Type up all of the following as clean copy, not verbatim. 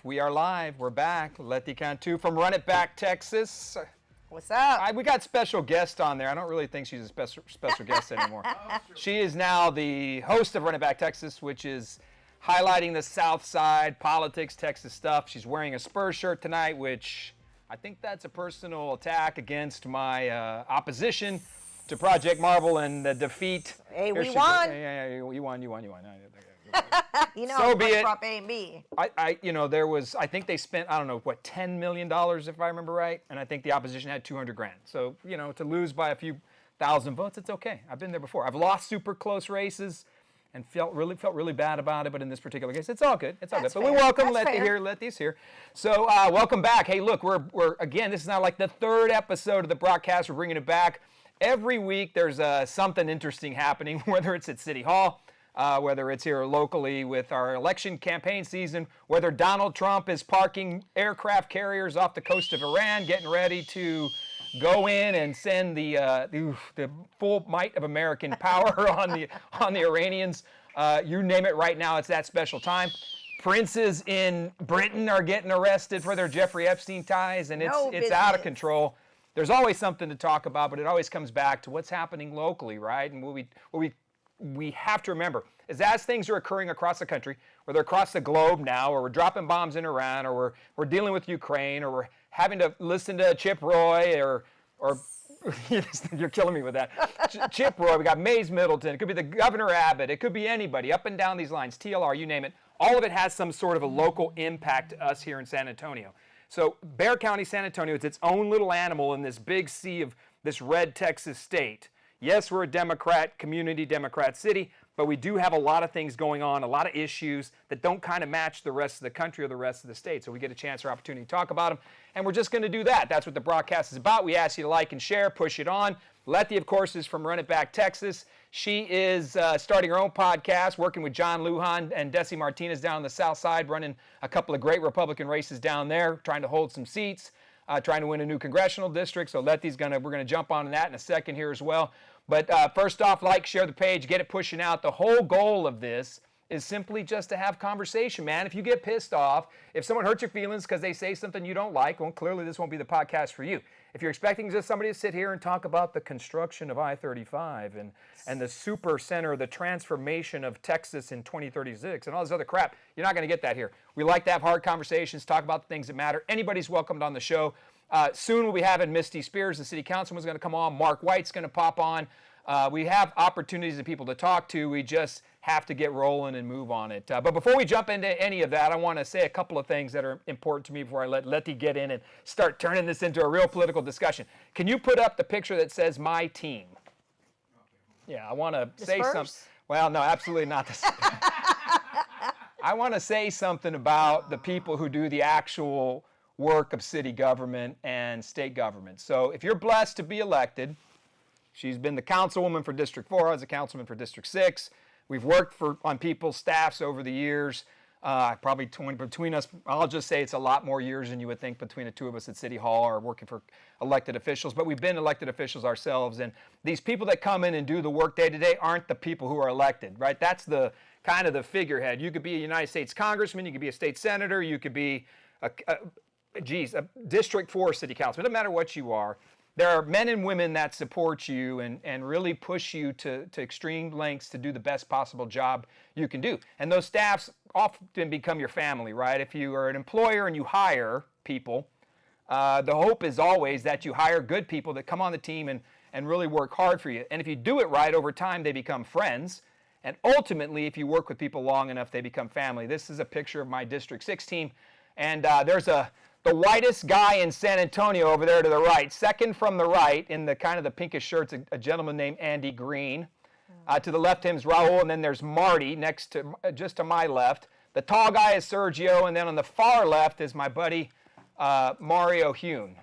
live. We're back. Letty Cantu from Run It Back, Texas. What's up? We got special guest on there. I don't really think she's a special guest anymore. She is now the host of Run It Back, Texas, which is highlighting the South Side, politics, Texas stuff. She's wearing a Spurs shirt tonight, which I think that's a personal attack against my opposition to Project Marble and the defeat. Hey, we won. Yeah, you won. You know, so be it. Prop A and B. I think they spent, I don't know, what, $10 million, if I remember right, and I think the opposition had $200,000. So, to lose by a few thousand votes, it's okay. I've been there before. I've lost super close races and felt really bad about it, but in this particular case, it's all good. It's all good. But we welcome Letty's here. So, welcome back. Hey, look, we're again, this is now like the third episode of the Brockcast. We're bringing it back. Every week, there's something interesting happening, whether it's at City Hall, whether it's here locally with our election campaign season, whether Donald Trump is parking aircraft carriers off the coast of Iran, getting ready to go in and send the full might of American power on the Iranians. You name it, right now it's that special time. Princes in Britain are getting arrested for their Jeffrey Epstein ties, and it's out of control. There's always something to talk about, but it always comes back to what's happening locally, right? And what we have to remember is as things are occurring across the country, whether across the globe now, or we're dropping bombs in Iran, or we're dealing with Ukraine, or we're having to listen to Chip Roy, or you're killing me with that. Chip Roy, we got Mays Middleton, it could be the Governor Abbott, it could be anybody, up and down these lines, TLR, you name it. All of it has some sort of a local impact to us here in San Antonio. So Bexar County, San Antonio, it's its own little animal in this big sea of this red Texas state. Yes, we're a Democrat community, Democrat city, but we do have a lot of things going on, a lot of issues that don't kind of match the rest of the country or the rest of the state. So we get a chance or opportunity to talk about them, and we're just going to do that. That's what the broadcast is about. We ask you to like and share, push it on. Letty, of course, is from Run It Back, Texas. She is starting her own podcast, working with John Lujan and Desi Martinez down on the South Side, running a couple of great Republican races down there, trying to hold some seats, trying to win a new congressional district. So Letty's we're gonna jump on that in a second here as well. But first off, like, share the page, get it pushing out. The whole goal of this is simply just to have conversation, man. If you get pissed off, if someone hurts your feelings because they say something you don't like, well, clearly this won't be the podcast for you. If you're expecting just somebody to sit here and talk about the construction of I-35 and the super center, the transformation of Texas in 2036 and all this other crap, you're not going to get that here. We like to have hard conversations, talk about the things that matter. Anybody's welcomed on the show. Soon we'll be having Misty Spears, the city councilman's going to come on. Mark White's going to pop on. We have opportunities and people to talk to. We just have to get rolling and move on it. But before we jump into any of that, I want to say a couple of things that are important to me before I let Letty get in and start turning this into a real political discussion. Can you put up the picture that says my team? Yeah, I want to say something. Well, no, absolutely not the Spurs. I want to say something about the people who do the actual work of city government and state government. So if you're blessed to be elected, she's been the councilwoman for District 4, I was a councilman for District 6. We've worked on people's staffs over the years. Probably between us, I'll just say it's a lot more years than you would think between the two of us at City Hall or working for elected officials. But we've been elected officials ourselves. And these people that come in and do the work day to day aren't the people who are elected, right? That's the kind of the figurehead. You could be a United States congressman, you could be a state senator, you could be a District 4 city councilman. It doesn't matter what you are. There are men and women that support you and really push you to extreme lengths to do the best possible job you can do. And those staffs often become your family, right? If you are an employer and you hire people, the hope is always that you hire good people that come on the team and really work hard for you. And if you do it right, over time they become friends. And ultimately, if you work with people long enough, they become family. This is a picture of my District 6 team. And there's the whitest guy in San Antonio over there to the right. Second from the right in the kind of the pinkish shirts, a gentleman named Andy Green. To the left of him is Raul, and then there's Marty next to, just to my left. The tall guy is Sergio, and then on the far left is my buddy Mario Hune.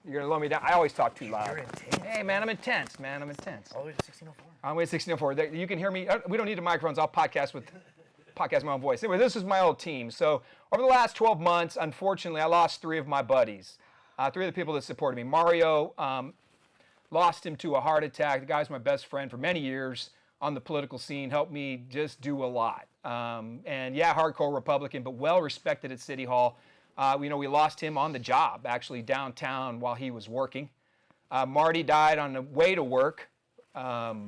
You're going to lower me down. I always talk too loud. You're intense. Hey, man, I'm intense, man. I'm intense. All the way to 1604. I'm way to 1604. You can hear me. We don't need the microphones. I'll podcast my own voice. Anyway, this is my old team. So over the last 12 months, unfortunately, I lost 3 of my buddies. 3 of the people that supported me. Mario, lost him to a heart attack. The guy's my best friend for many years. on the political scene, helped me just do a lot. And yeah, hardcore Republican, but well respected at City Hall. We lost him on the job, actually downtown while he was working. Marty died on the way to work, had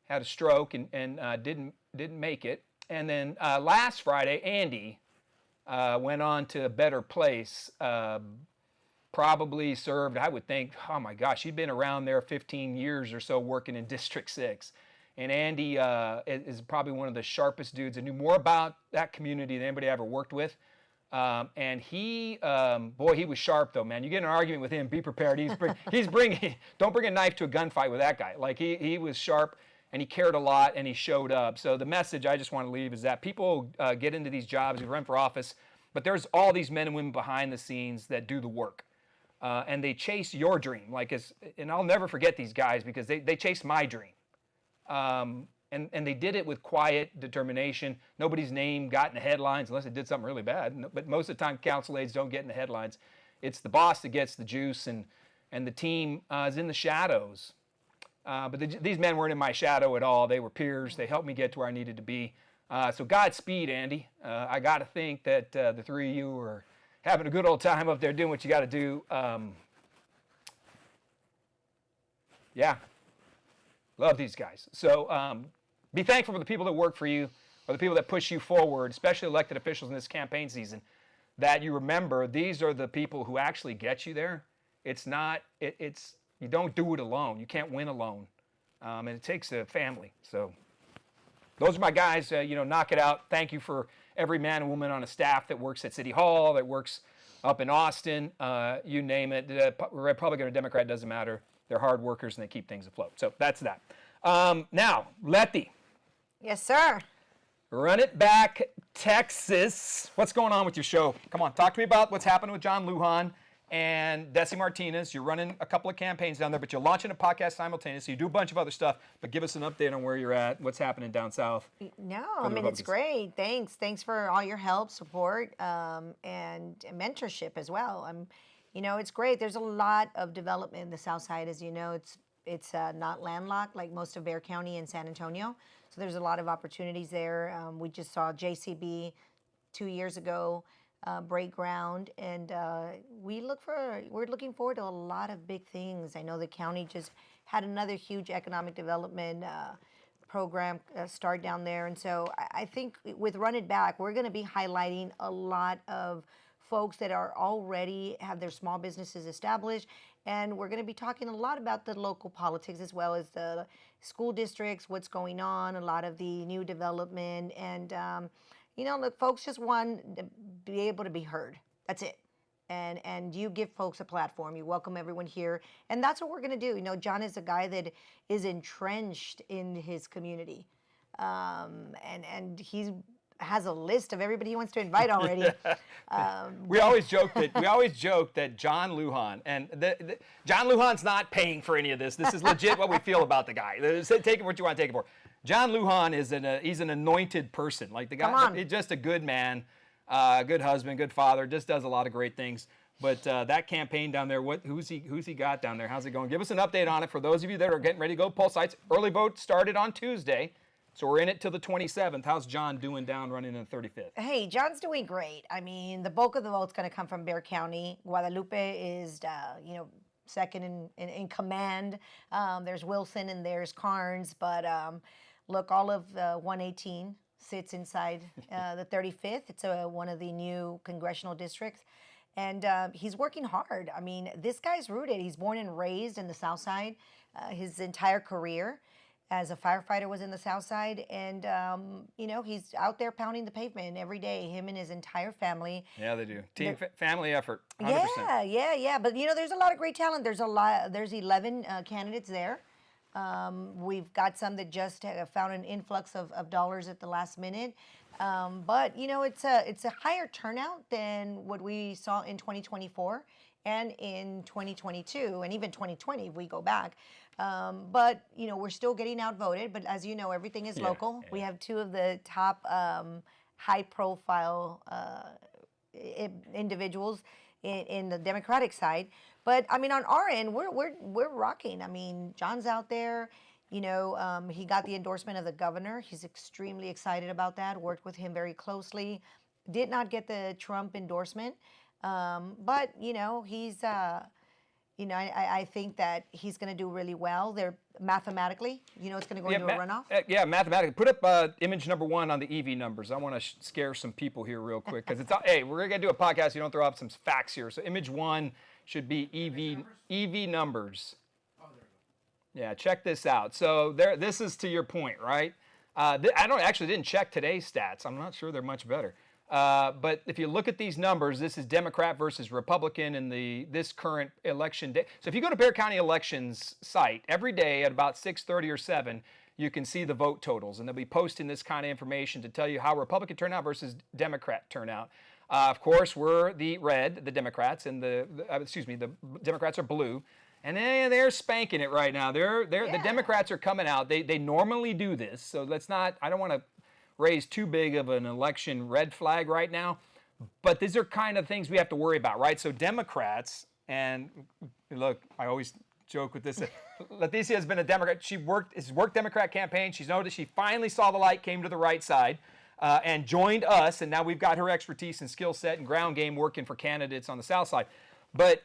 a stroke and didn't make it. And then last Friday, Andy went on to a better place. Probably served, I would think, oh my gosh, he'd been around there 15 years or so working in District 6. And Andy is probably one of the sharpest dudes and knew more about that community than anybody I ever worked with. And he was sharp though, man. You get in an argument with him, be prepared. Don't bring a knife to a gunfight with that guy. Like he was sharp and he cared a lot and he showed up. So the message I just want to leave is that people get into these jobs, we run for office, but there's all these men and women behind the scenes that do the work. And they chase your dream. And I'll never forget these guys because they chased my dream. And they did it with quiet determination. Nobody's name got in the headlines unless they did something really bad. But most of the time, council aides don't get in the headlines. It's the boss that gets the juice, and the team is in the shadows. But these men weren't in my shadow at all. They were peers. They helped me get to where I needed to be. So Godspeed, Andy. I got to think that the three of you are having a good old time up there doing what you got to do. Yeah. Love these guys. So be thankful for the people that work for you or the people that push you forward, especially elected officials in this campaign season, that you remember these are the people who actually get you there. It's not, you don't do it alone. You can't win alone. And it takes a family. So those are my guys. Knock it out. Thank you for every man and woman on a staff that works at City Hall, that works up in Austin, you name it. Republican or Democrat, doesn't matter. They're hard workers and they keep things afloat. So that's that. Now, Letty. Yes, sir. Run It Back, Texas. What's going on with your show? Come on, talk to me about what's happening with John Lujan and Desi Martinez. You're running a couple of campaigns down there, but you're launching a podcast simultaneously. You do a bunch of other stuff, but give us an update on where you're at, what's happening down south. No, I mean, it's great. Thanks for all your help, support, and mentorship as well. It's great. There's a lot of development in the South Side. As you know, it's not landlocked like most of Bexar County and San Antonio. So there's a lot of opportunities there. We just saw JCB 2 years ago break ground, and we're looking forward to a lot of big things. I know the county just had another huge economic development program start down there, and so I think with Run It Back, we're going to be highlighting a lot of folks that are already have their small businesses established, and we're going to be talking a lot about the local politics as well as the school districts, what's going on, a lot of the new development, and look, folks just want to be able to be heard. That's it. And you give folks a platform. You welcome everyone here, and that's what we're going to do. John is a guy that is entrenched in his community, and he's has a list of everybody he wants to invite already. We always joke that John Lujan, and John Lujan's not paying for any of this. This is legit what we feel about the guy. Take it what you want to take it for. John Lujan he's an anointed person. Like the guy, he's just a good man, good husband, good father. Just does a lot of great things. But that campaign down there, who's he got down there? How's it going? Give us an update on it for those of you that are getting ready to go poll sites. Early vote started on Tuesday. So we're in it till the 27th. How's John doing down running in the 35th? Hey, John's doing great. I mean, the bulk of the vote's going to come from Bexar County. Guadalupe is, second in command. There's Wilson and there's Carnes. But look, all of 118 sits inside the 35th. It's one of the new congressional districts. And he's working hard. I mean, this guy's rooted. He's born and raised in the South Side. His entire career as a firefighter was in the South Side, and he's out there pounding the pavement every day, him and his entire family. Yeah, they do. Family effort, 100%. Yeah. But there's a lot of great talent. There's 11 candidates there. We've got some that just found an influx of dollars at the last minute. But it's a higher turnout than what we saw in 2024 and in 2022 and even 2020 if we go back. But we're still getting outvoted. But as you know, everything is local. Yeah. We have two of the top high-profile individuals in the Democratic side. But I mean, on our end, we're rocking. I mean, John's out there. He got the endorsement of the governor. He's extremely excited about that. Worked with him very closely. Did not get the Trump endorsement, but he's. I think that he's going to do really well. They're mathematically, it's going to go into a runoff. Yeah, mathematically. Put up image number 1 on the EV numbers. I want to scare some people here real quick because hey, we're going to do a podcast. You don't throw up some facts here. So image 1 should be EV numbers. Oh, there we go. Yeah, check this out. So this is to your point, right? I didn't check today's stats. I'm not sure they're much better. But if you look at these numbers, this is Democrat versus Republican in this current election day. So if you go to Bexar County Elections site, every day at about 6:30 or 7, you can see the vote totals. And they'll be posting this kind of information to tell you how Republican turnout versus Democrat turnout. Of course, we're the Democrats, and the Democrats are blue. And they're spanking it right now. The Democrats are coming out. They normally do this, so I don't want to raise too big of an election red flag right now, but these are kind of things we have to worry about, right? So Democrats, and look, I always joke with this. Leticia has been a Democrat. She's worked Democrat campaign. She's noticed she finally saw the light, came to the right side, and joined us, and now we've got her expertise and skill set and ground game working for candidates on the South side. But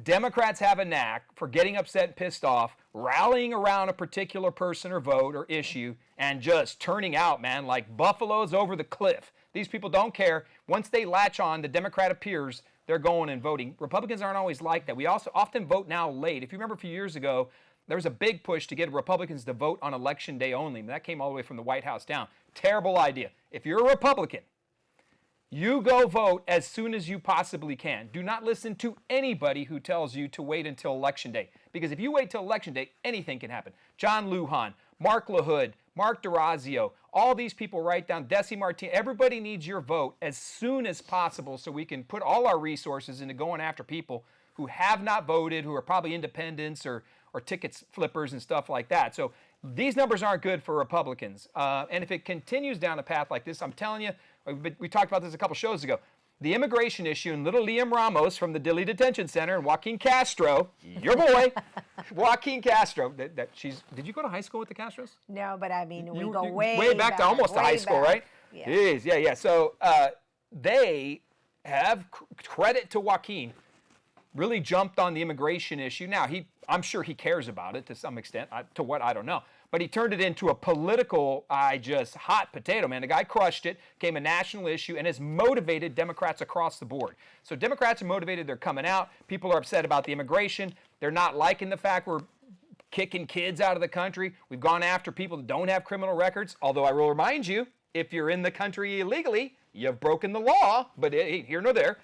Democrats have a knack for getting upset and pissed off, rallying around a particular person or vote or issue, and just turning out, man, like buffaloes over the cliff. These people don't care. Once they latch on, the Democrat appears, they're going and voting. Republicans aren't always like that. We also often vote now late. If you remember a few years ago, there was a big push to get Republicans to vote on Election Day only. That came all the way from the White House down. Terrible idea. If you're a Republican, you go vote as soon as you possibly can. Do not listen to anybody who tells you to wait until Election Day. Because if you wait till Election Day, anything can happen. John Lujan, Mark LaHood, Mark DeRazio, all these people right down, Desi Martin, everybody needs your vote as soon as possible so we can put all our resources into going after people who have not voted, who are probably independents or ticket flippers and stuff like that. So these numbers aren't good for Republicans. And if it continues down a path like this, I'm telling you, we talked about this a couple shows ago. The immigration issue and little Liam Ramos from the Dilley Detention Center and Joaquin Castro, your boy, Joaquin Castro. Did you go to high school with the Castros? No, but I mean, we go way back to almost to high school, right? Yeah. Jeez, yeah. So they have credit to Joaquin. Really jumped on the immigration issue. Now, I'm sure he cares about it to some extent. To what, I don't know. But he turned it into a political, hot potato, man. The guy crushed it, became a national issue, and has motivated Democrats across the board. So Democrats are motivated. They're coming out. People are upset about the immigration. They're not liking the fact we're kicking kids out of the country. We've gone after people that don't have criminal records. Although I will remind you, if you're in the country illegally, you've broken the law. But here nor there.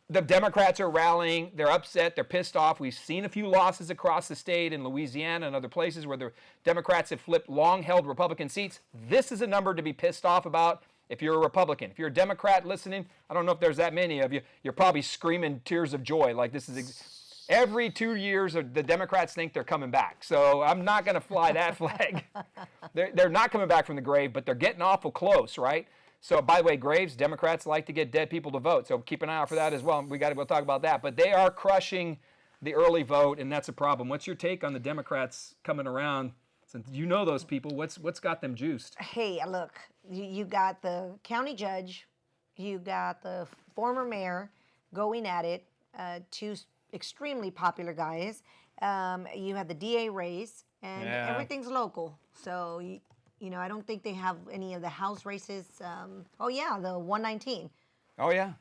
The Democrats are rallying. They're upset. They're pissed off. We've seen a few losses across the state in Louisiana and other places where the Democrats have flipped long-held Republican seats. This is a number to be pissed off about if you're a Republican. If you're a Democrat listening, I don't know if there's that many of you, you're probably screaming tears of joy like this is every 2 years the Democrats think they're coming back. So I'm not going to fly that flag. They're not coming back from the grave, but they're getting awful close, right? So, by the way, graves, Democrats like to get dead people to vote. So keep an eye out for that as well. We'll talk about that. But they are crushing the early vote, and that's a problem. What's your take on the Democrats coming around? Since you know those people, what's got them juiced? Hey, look, you got the county judge, you got the former mayor going at it, two extremely popular guys. You had the DA race, and everything's local. So, I don't think they have any of the House races. The 119. Oh, yeah.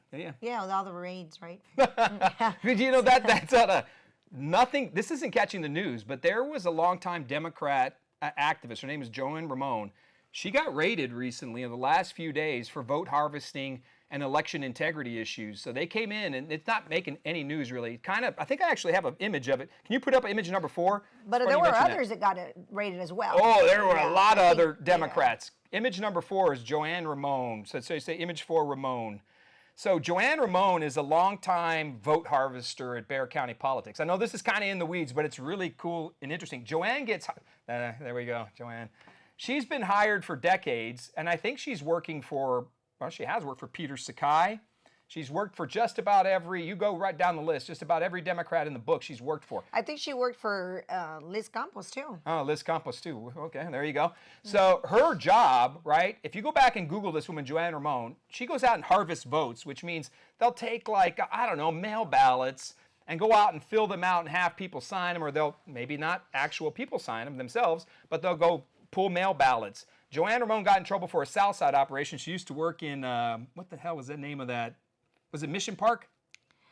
Yeah, with all the raids, right? That's nothing. This isn't catching the news, but there was a longtime Democrat activist. Her name is Joanne Ramon. She got raided recently in the last few days for vote harvesting and election integrity issues. So they came in, and it's not making any news really. I think I actually have an image of it. Can you put up image number 4? But there were others that got raided as well. Oh, there were a lot of other Democrats. Yeah. Image number 4 is Joanne Ramon. So you say image 4, Ramon. So Joanne Ramon is a longtime vote harvester at Bexar County politics. I know this is kind of in the weeds, but it's really cool and interesting. Joanne gets, there we go, Joanne. She's been hired for decades, and I think she's working for, she has worked for Peter Sakai. She's worked for just about every, you go right down the list, just about every Democrat in the book she's worked for. I think she worked for Liz Campos too. Oh, Liz Campos too. Okay, there you go. So her job, right, if you go back and Google this woman, Joanne Ramon, she goes out and harvests votes, which means they'll take like, I don't know, mail ballots and go out and fill them out and have people sign them, or they'll, maybe not actual people sign them themselves, but they'll go pull mail ballots. Joanne Ramon got in trouble for a South Side operation. She used to work in, what the hell was the name of that? Was it Mission Park?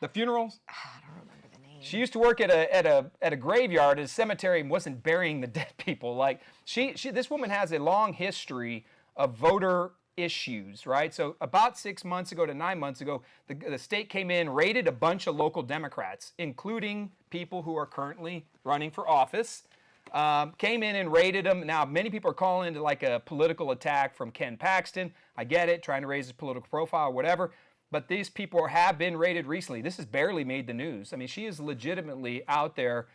The funerals? I don't remember the name. She used to work at a graveyard, at a cemetery, and wasn't burying the dead people. Like this woman has a long history of voter issues, right? So about 6 months ago to 9 months ago, the state came in, raided a bunch of local Democrats, including people who are currently running for office. Came in and raided them. Now, many people are calling into like a political attack from Ken Paxton. I get it, trying to raise his political profile, whatever. But these people have been raided recently. This has barely made the news. I mean, she is legitimately out there,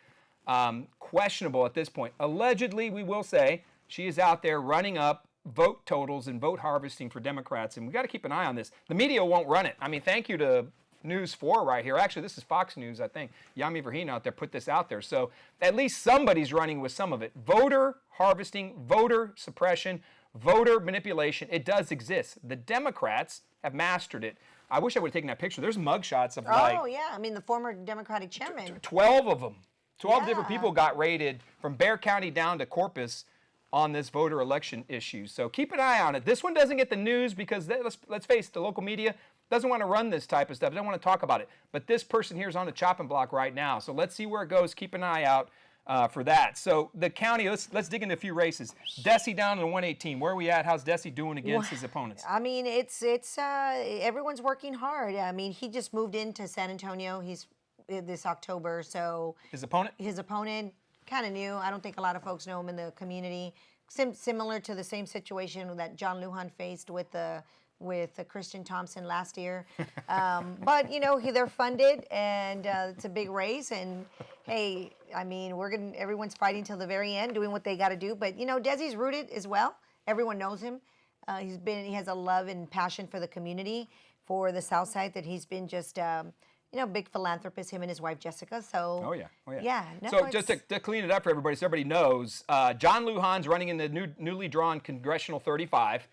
questionable at this point. Allegedly, we will say, she is out there running up vote totals and vote harvesting for Democrats, and we got to keep an eye on this. The media won't run it. I mean, thank you to News 4 right here. Actually, this is Fox News, I think. Yami Verheen out there put this out there. So at least somebody's running with some of it. Voter harvesting, voter suppression, voter manipulation, it does exist. The Democrats have mastered it. I wish I would have taken that picture. There's mugshots of like... Oh, yeah. I mean, the former Democratic chairman. 12 of them. 12 Yeah. different people got raided from Bexar County down to Corpus on this voter election issue. So keep an eye on it. This one doesn't get the news because, let's face it, the local media doesn't want to run this type of stuff. They don't want to talk about it. But this person here is on the chopping block right now. So let's see where it goes. Keep an eye out for that. So the county, let's dig into a few races. Desi down in 118. Where are we at? How's Desi doing against his opponents? I mean, it's everyone's working hard. I mean, he just moved into San Antonio. He's this October, so His opponent? his opponent kind of new. I don't think a lot of folks know him in the community. Similar to the same situation that John Lujan faced with Christian Thompson last year. But you know, they're funded, and it's a big race. And hey, I mean, everyone's fighting till the very end, doing what they got to do. But you know, Desi's rooted as well. Everyone knows him. He has a love and passion for the community, for the South Side. That he's been just big philanthropist. Him and his wife Jessica. So Oh yeah. yeah. No, So just to clean it up for everybody, so everybody knows, John Lujan's running in the newly drawn Congressional 35.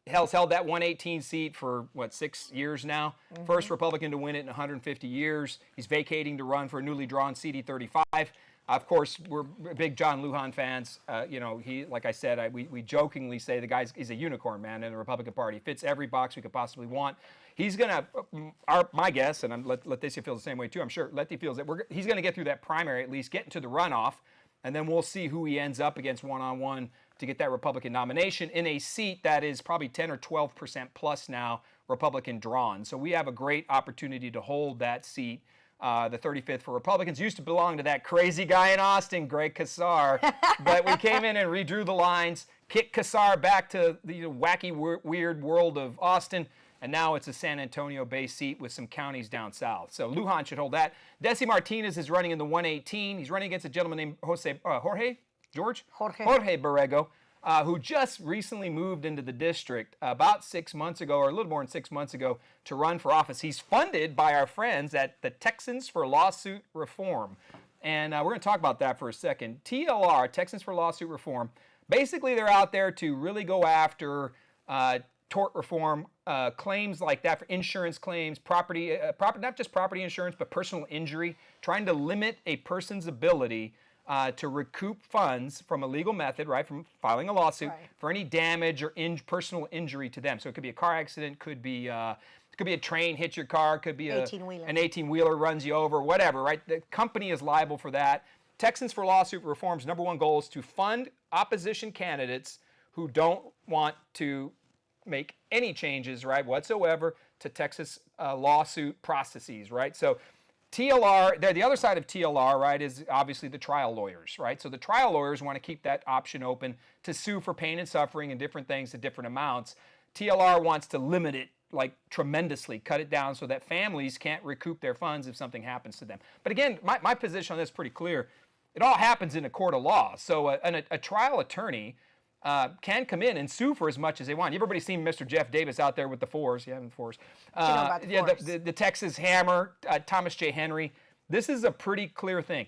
Held that 118 seat for, 6 years now? Mm-hmm. First Republican to win it in 150 years. He's vacating to run for a newly drawn CD 35. Of course, we're big John Lujan fans. He, like I said, we jokingly say he's a unicorn, man, in the Republican Party. Fits every box we could possibly want. He's going to, my guess, and Leticia feels the same way too, I'm sure, Letty feels that he's going to get through that primary, at least get into the runoff, and then we'll see who he ends up against one-on-one to get that Republican nomination in a seat that is probably 10 or 12% plus now Republican drawn. So we have a great opportunity to hold that seat. The 35th for Republicans used to belong to that crazy guy in Austin, Greg Casar, but we came in and redrew the lines, kicked Casar back to the wacky, weird world of Austin, and now it's a San Antonio-based seat with some counties down south. So Lujan should hold that. Desi Martinez is running in the 118. He's running against a gentleman named Jorge Borrego, who just recently moved into the district about 6 months ago, or a little more than 6 months ago, to run for office. He's funded by our friends at the Texans for Lawsuit Reform. And we're going to talk about that for a second. TLR, Texans for Lawsuit Reform, basically they're out there to really go after tort reform, claims like that for insurance claims, property, not just property insurance, but personal injury, trying to limit a person's ability to recoup funds from a legal method, right, from filing a lawsuit for any damage or personal injury to them. So it could be a car accident, could be a train hits your car, could be an 18-wheeler runs you over, whatever, right? The company is liable for that. Texans for Lawsuit Reform's number one goal is to fund opposition candidates who don't want to make any changes, right, whatsoever to Texas lawsuit processes, right? So TLR, the other side of TLR, right, is obviously the trial lawyers, right? So the trial lawyers want to keep that option open to sue for pain and suffering and different things at different amounts. TLR wants to limit it, like, tremendously, cut it down so that families can't recoup their funds if something happens to them. But again, my position on this is pretty clear. It all happens in a court of law. So a trial attorney can come in and sue for as much as they want. Everybody's seen Mr. Jeff Davis out there with the fours. Yeah, the fours. You know about the fours. The Texas Hammer, Thomas J. Henry. This is a pretty clear thing.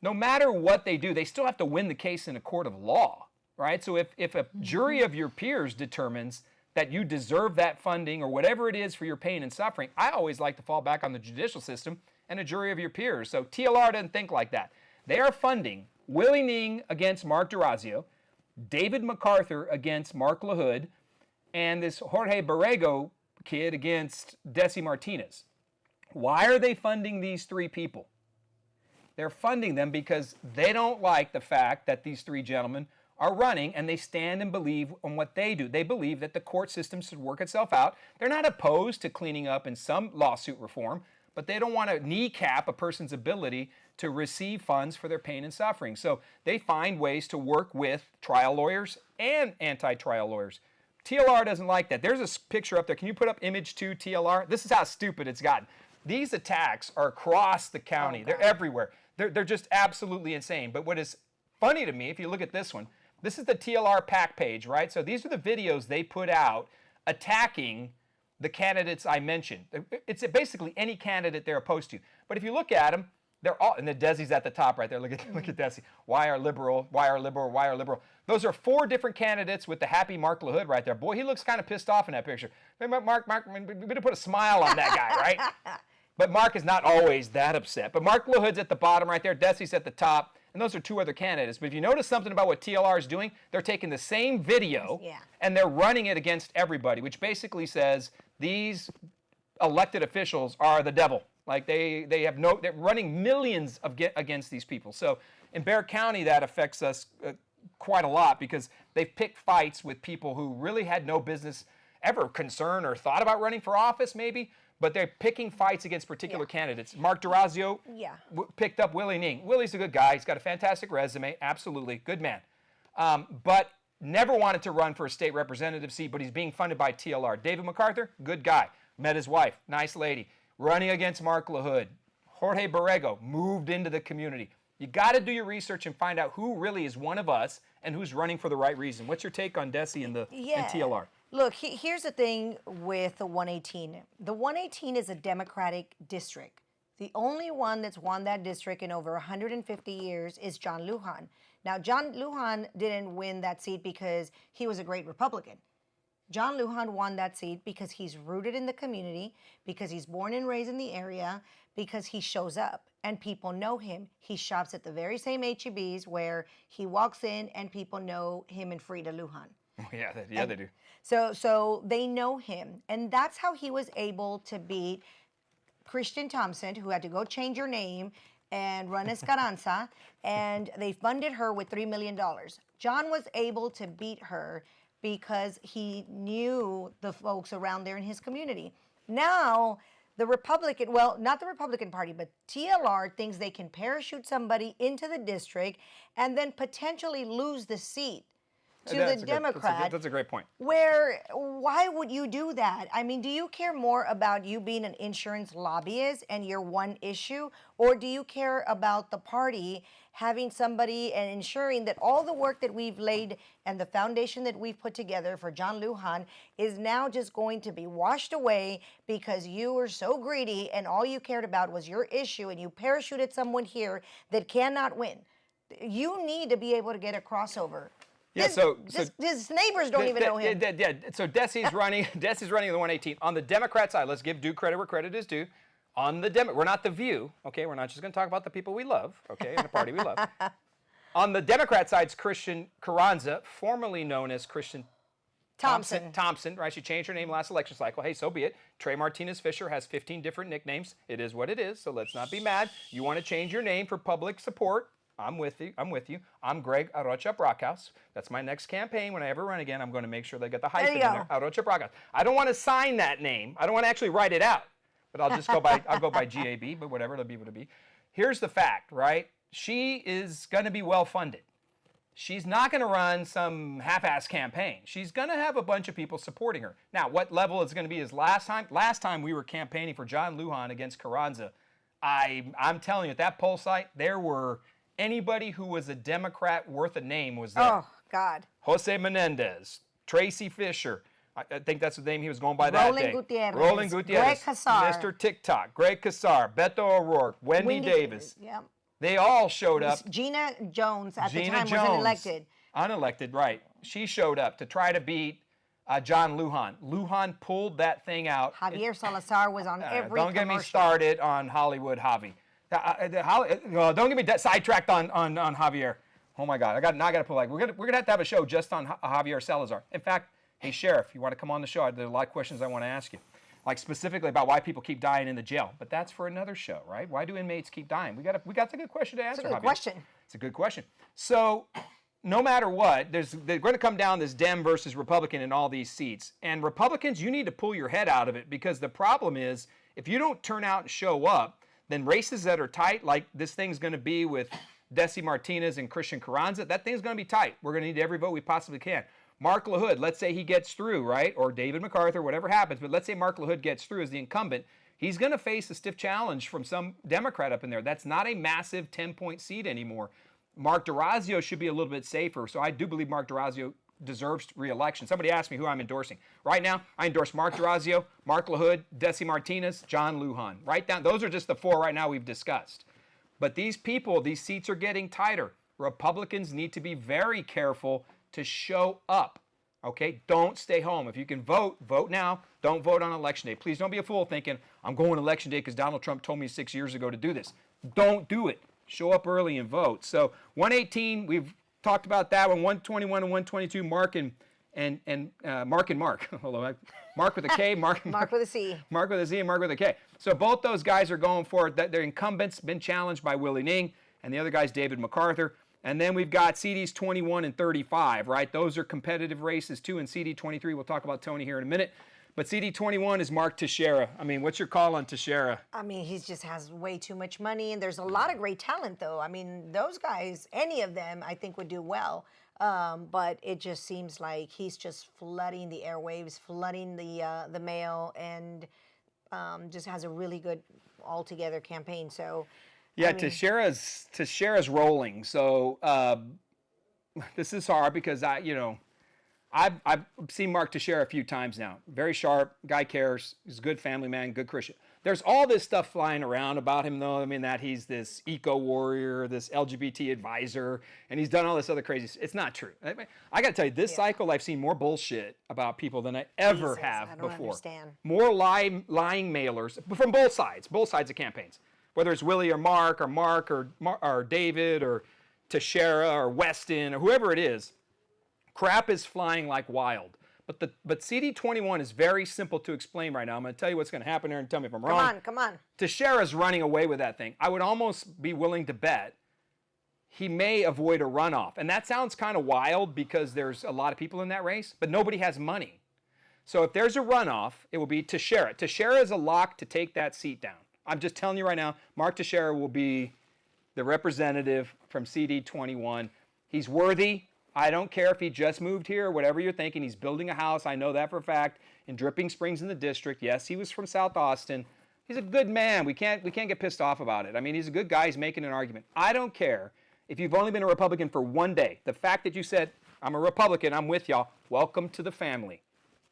No matter what they do, they still have to win the case in a court of law, right? So if a jury of your peers determines that you deserve that funding or whatever it is for your pain and suffering, I always like to fall back on the judicial system and a jury of your peers. So TLR doesn't think like that. They are funding Willie Ning against Mark Durazio, David MacArthur against Mark LaHood, and this Jorge Borrego kid against Desi Martinez. Why are they funding these three people? They're funding them because they don't like the fact that these three gentlemen are running, and they stand and believe on what they do. They believe that the court system should work itself out. They're not opposed to cleaning up in some lawsuit reform, but they don't want to kneecap a person's ability to receive funds for their pain and suffering. So they find ways to work with trial lawyers and anti-trial lawyers. TLR doesn't like that. There's a picture up there. Can you put up image 2 TLR? This is how stupid it's gotten. These attacks are across the county. They're everywhere. They're just absolutely insane. But what is funny to me, if you look at this one, this is the TLR PAC page, right? So these are the videos they put out attacking the candidates I mentioned. It's basically any candidate they're opposed to. But if you look at them, they're all, and the Desi's at the top right there. Look at Desi. Why are liberal? Why are liberal? Why are liberal? Those are 4 different candidates with the happy Mark LaHood right there. Boy, he looks kind of pissed off in that picture. Mark, we better put a smile on that guy, right? But Mark is not always that upset. But Mark LaHood's at the bottom right there. Desi's at the top. And those are 2 other candidates. But if you notice something about what TLR is doing, they're taking the same video and they're running it against everybody, which basically says these elected officials are the devil. Like they're running millions against these people. So in Bexar County, that affects us quite a lot because they've picked fights with people who really had no business ever concerned or thought about running for office maybe, but they're picking fights against particular candidates. Mark Durazio picked up Willie Ning. Willie's a good guy. He's got a fantastic resume. Absolutely. Good man. But never wanted to run for a state representative seat, but he's being funded by TLR. David MacArthur, good guy. Met his wife. Nice lady. Running against Mark LaHood. Jorge Borrego moved into the community. You got to do your research and find out who really is one of us and who's running for the right reason. What's your take on Desi and TLR? Look, here's the thing with the 118. The 118 is a Democratic district. The only one that's won that district in over 150 years is John Lujan. Now, John Lujan didn't win that seat because he was a great Republican. John Lujan won that seat because he's rooted in the community, because he's born and raised in the area, because he shows up and people know him. He shops at the very same HEBs where he walks in and people know him and Frida Lujan. Yeah, they do. So they know him. And that's how he was able to beat Christian Thompson, who had to go change her name and run Esperanza, and they funded her with $3 million. John was able to beat her because he knew the folks around there in his community. Now, the Republican, well, not the Republican Party, but TLR thinks they can parachute somebody into the district and then potentially lose the seat to the Democrat. That's a great point. Why would you do that? I mean, do you care more about you being an insurance lobbyist and your one issue, or do you care about the party having somebody and ensuring that all the work that we've laid and the foundation that we've put together for John Lujan is now just going to be washed away because you were so greedy and all you cared about was your issue and you parachuted someone here that cannot win? You need to be able to get a crossover. Yeah, his neighbors don't even know him. Yeah. So Desi's running. Desi's running the 118 on the Democrat side. Let's give due credit where credit is due. On the we're not the View. Okay, we're not just going to talk about the people we love. Okay, and the party we love. On the Democrat side's Christian Carranza, formerly known as Christian Thompson. Right? She changed her name last election cycle. Hey, so be it. Trey Martinez Fisher has 15 different nicknames. It is what it is. So let's not be mad. You want to change your name for public support? I'm with you. I'm Greg Arocha Brockcast. That's my next campaign. When I ever run again, I'm going to make sure they get the hyphen in there. Arocha Brockcast. I don't want to sign that name. I don't want to actually write it out. But I'll just go by GAB, but whatever, it'll be what it'll be. Here's the fact, right? She is going to be well funded. She's not going to run some half-ass campaign. She's going to have a bunch of people supporting her. Now, what level it's going to be is last time we were campaigning for John Lujan against Carranza, I'm telling you, at that poll site, there were anybody who was a Democrat worth a name was there. Oh, God. Jose Menendez, Tracy Fisher. I think that's the name he was going by that day. Roland Gutierrez. Greg Casar. Mr. TikTok. Greg Casar. Beto O'Rourke. Wendy Davis. Yep. They all showed up. Gina Jones at the time Jones, wasn't elected. Unelected, right. She showed up to try to beat John Lujan. Lujan pulled that thing out. Javier Salazar was on every Don't get me commercial. started on Hollywood Javi. Don't get me sidetracked on Javier. Oh my God! Now I got to put we're gonna have to have a show just on Javier Salazar. In fact, hey Sheriff, you want to come on the show? There's a lot of questions I want to ask you, like specifically about why people keep dying in the jail. But that's for another show, right? Why do inmates keep dying? We got a good question to answer. It's a good Javier. question. It's a good question. So, no matter what, they're going to come down this Dem versus Republican in all these seats. And Republicans, you need to pull your head out of it, because the problem is if you don't turn out and show up, then races that are tight, like this thing's going to be with Desi Martinez and Christian Carranza, that thing's going to be tight. We're going to need every vote we possibly can. Mark LaHood, let's say he gets through, right? Or David MacArthur, whatever happens, but let's say Mark LaHood gets through as the incumbent. He's going to face a stiff challenge from some Democrat up in there. That's not a massive 10-point seat anymore. Mark DeRazio should be a little bit safer, so I do believe Mark DeRazio deserves re-election. Somebody asked me who I'm endorsing. Right now, I endorse Mark DeRazio, Mark LaHood, Desi Martinez, John Lujan. Right down, those are just the four right now we've discussed. But these people, these seats are getting tighter. Republicans need to be very careful to show up, okay? Don't stay home. If you can vote, vote now. Don't vote on election day. Please don't be a fool thinking, I'm going election day because Donald Trump told me 6 years ago to do this. Don't do it. Show up early and vote. So 118, we've talked about that one. 121 and 122, Mark and Mark. Hello, Mark with a K, Mark with a C. Mark with a Z and Mark with a K. So both those guys are going for it. Their incumbents been challenged by Willie Ning, and the other guy's David MacArthur. And then we've got CDs 21 and 35, right? Those are competitive races too. And CD 23, we'll talk about Tony here in a minute. But CD 21 is Mark Teixeira. I mean, what's your call on Teixeira? I mean, he just has way too much money, and there's a lot of great talent, though. I mean, those guys, any of them, I think would do well. But it just seems like he's just flooding the airwaves, flooding the mail, and just has a really good all-together campaign. So, yeah, I mean, Teixeira's rolling. So this is hard because I've seen Mark Teixeira a few times now. Very sharp, guy cares, he's a good family man, good Christian. There's all this stuff flying around about him, though. I mean, that he's this eco-warrior, this LGBT advisor, and he's done all this other crazy stuff. It's not true. I got to tell you, this cycle, I've seen more bullshit about people than I ever have before. I don't understand. More lying mailers from both sides of campaigns. Whether it's Willie or Mark or David or Teixeira or Weston or whoever it is, crap is flying like wild. But CD21 is very simple to explain right now. I'm going to tell you what's going to happen there and tell me if I'm wrong. Come on. Teixeira's running away with that thing. I would almost be willing to bet he may avoid a runoff. And that sounds kind of wild because there's a lot of people in that race, but nobody has money. So if there's a runoff, it will be Teixeira. Teixeira is a lock to take that seat down. I'm just telling you right now, Mark Teixeira will be the representative from CD21. He's worthy. I don't care if he just moved here or whatever you're thinking. He's building a house. I know that for a fact. In Dripping Springs in the district. Yes, he was from South Austin. He's a good man. We can't get pissed off about it. I mean, he's a good guy. He's making an argument. I don't care if you've only been a Republican for one day. The fact that you said, I'm a Republican, I'm with y'all. Welcome to the family.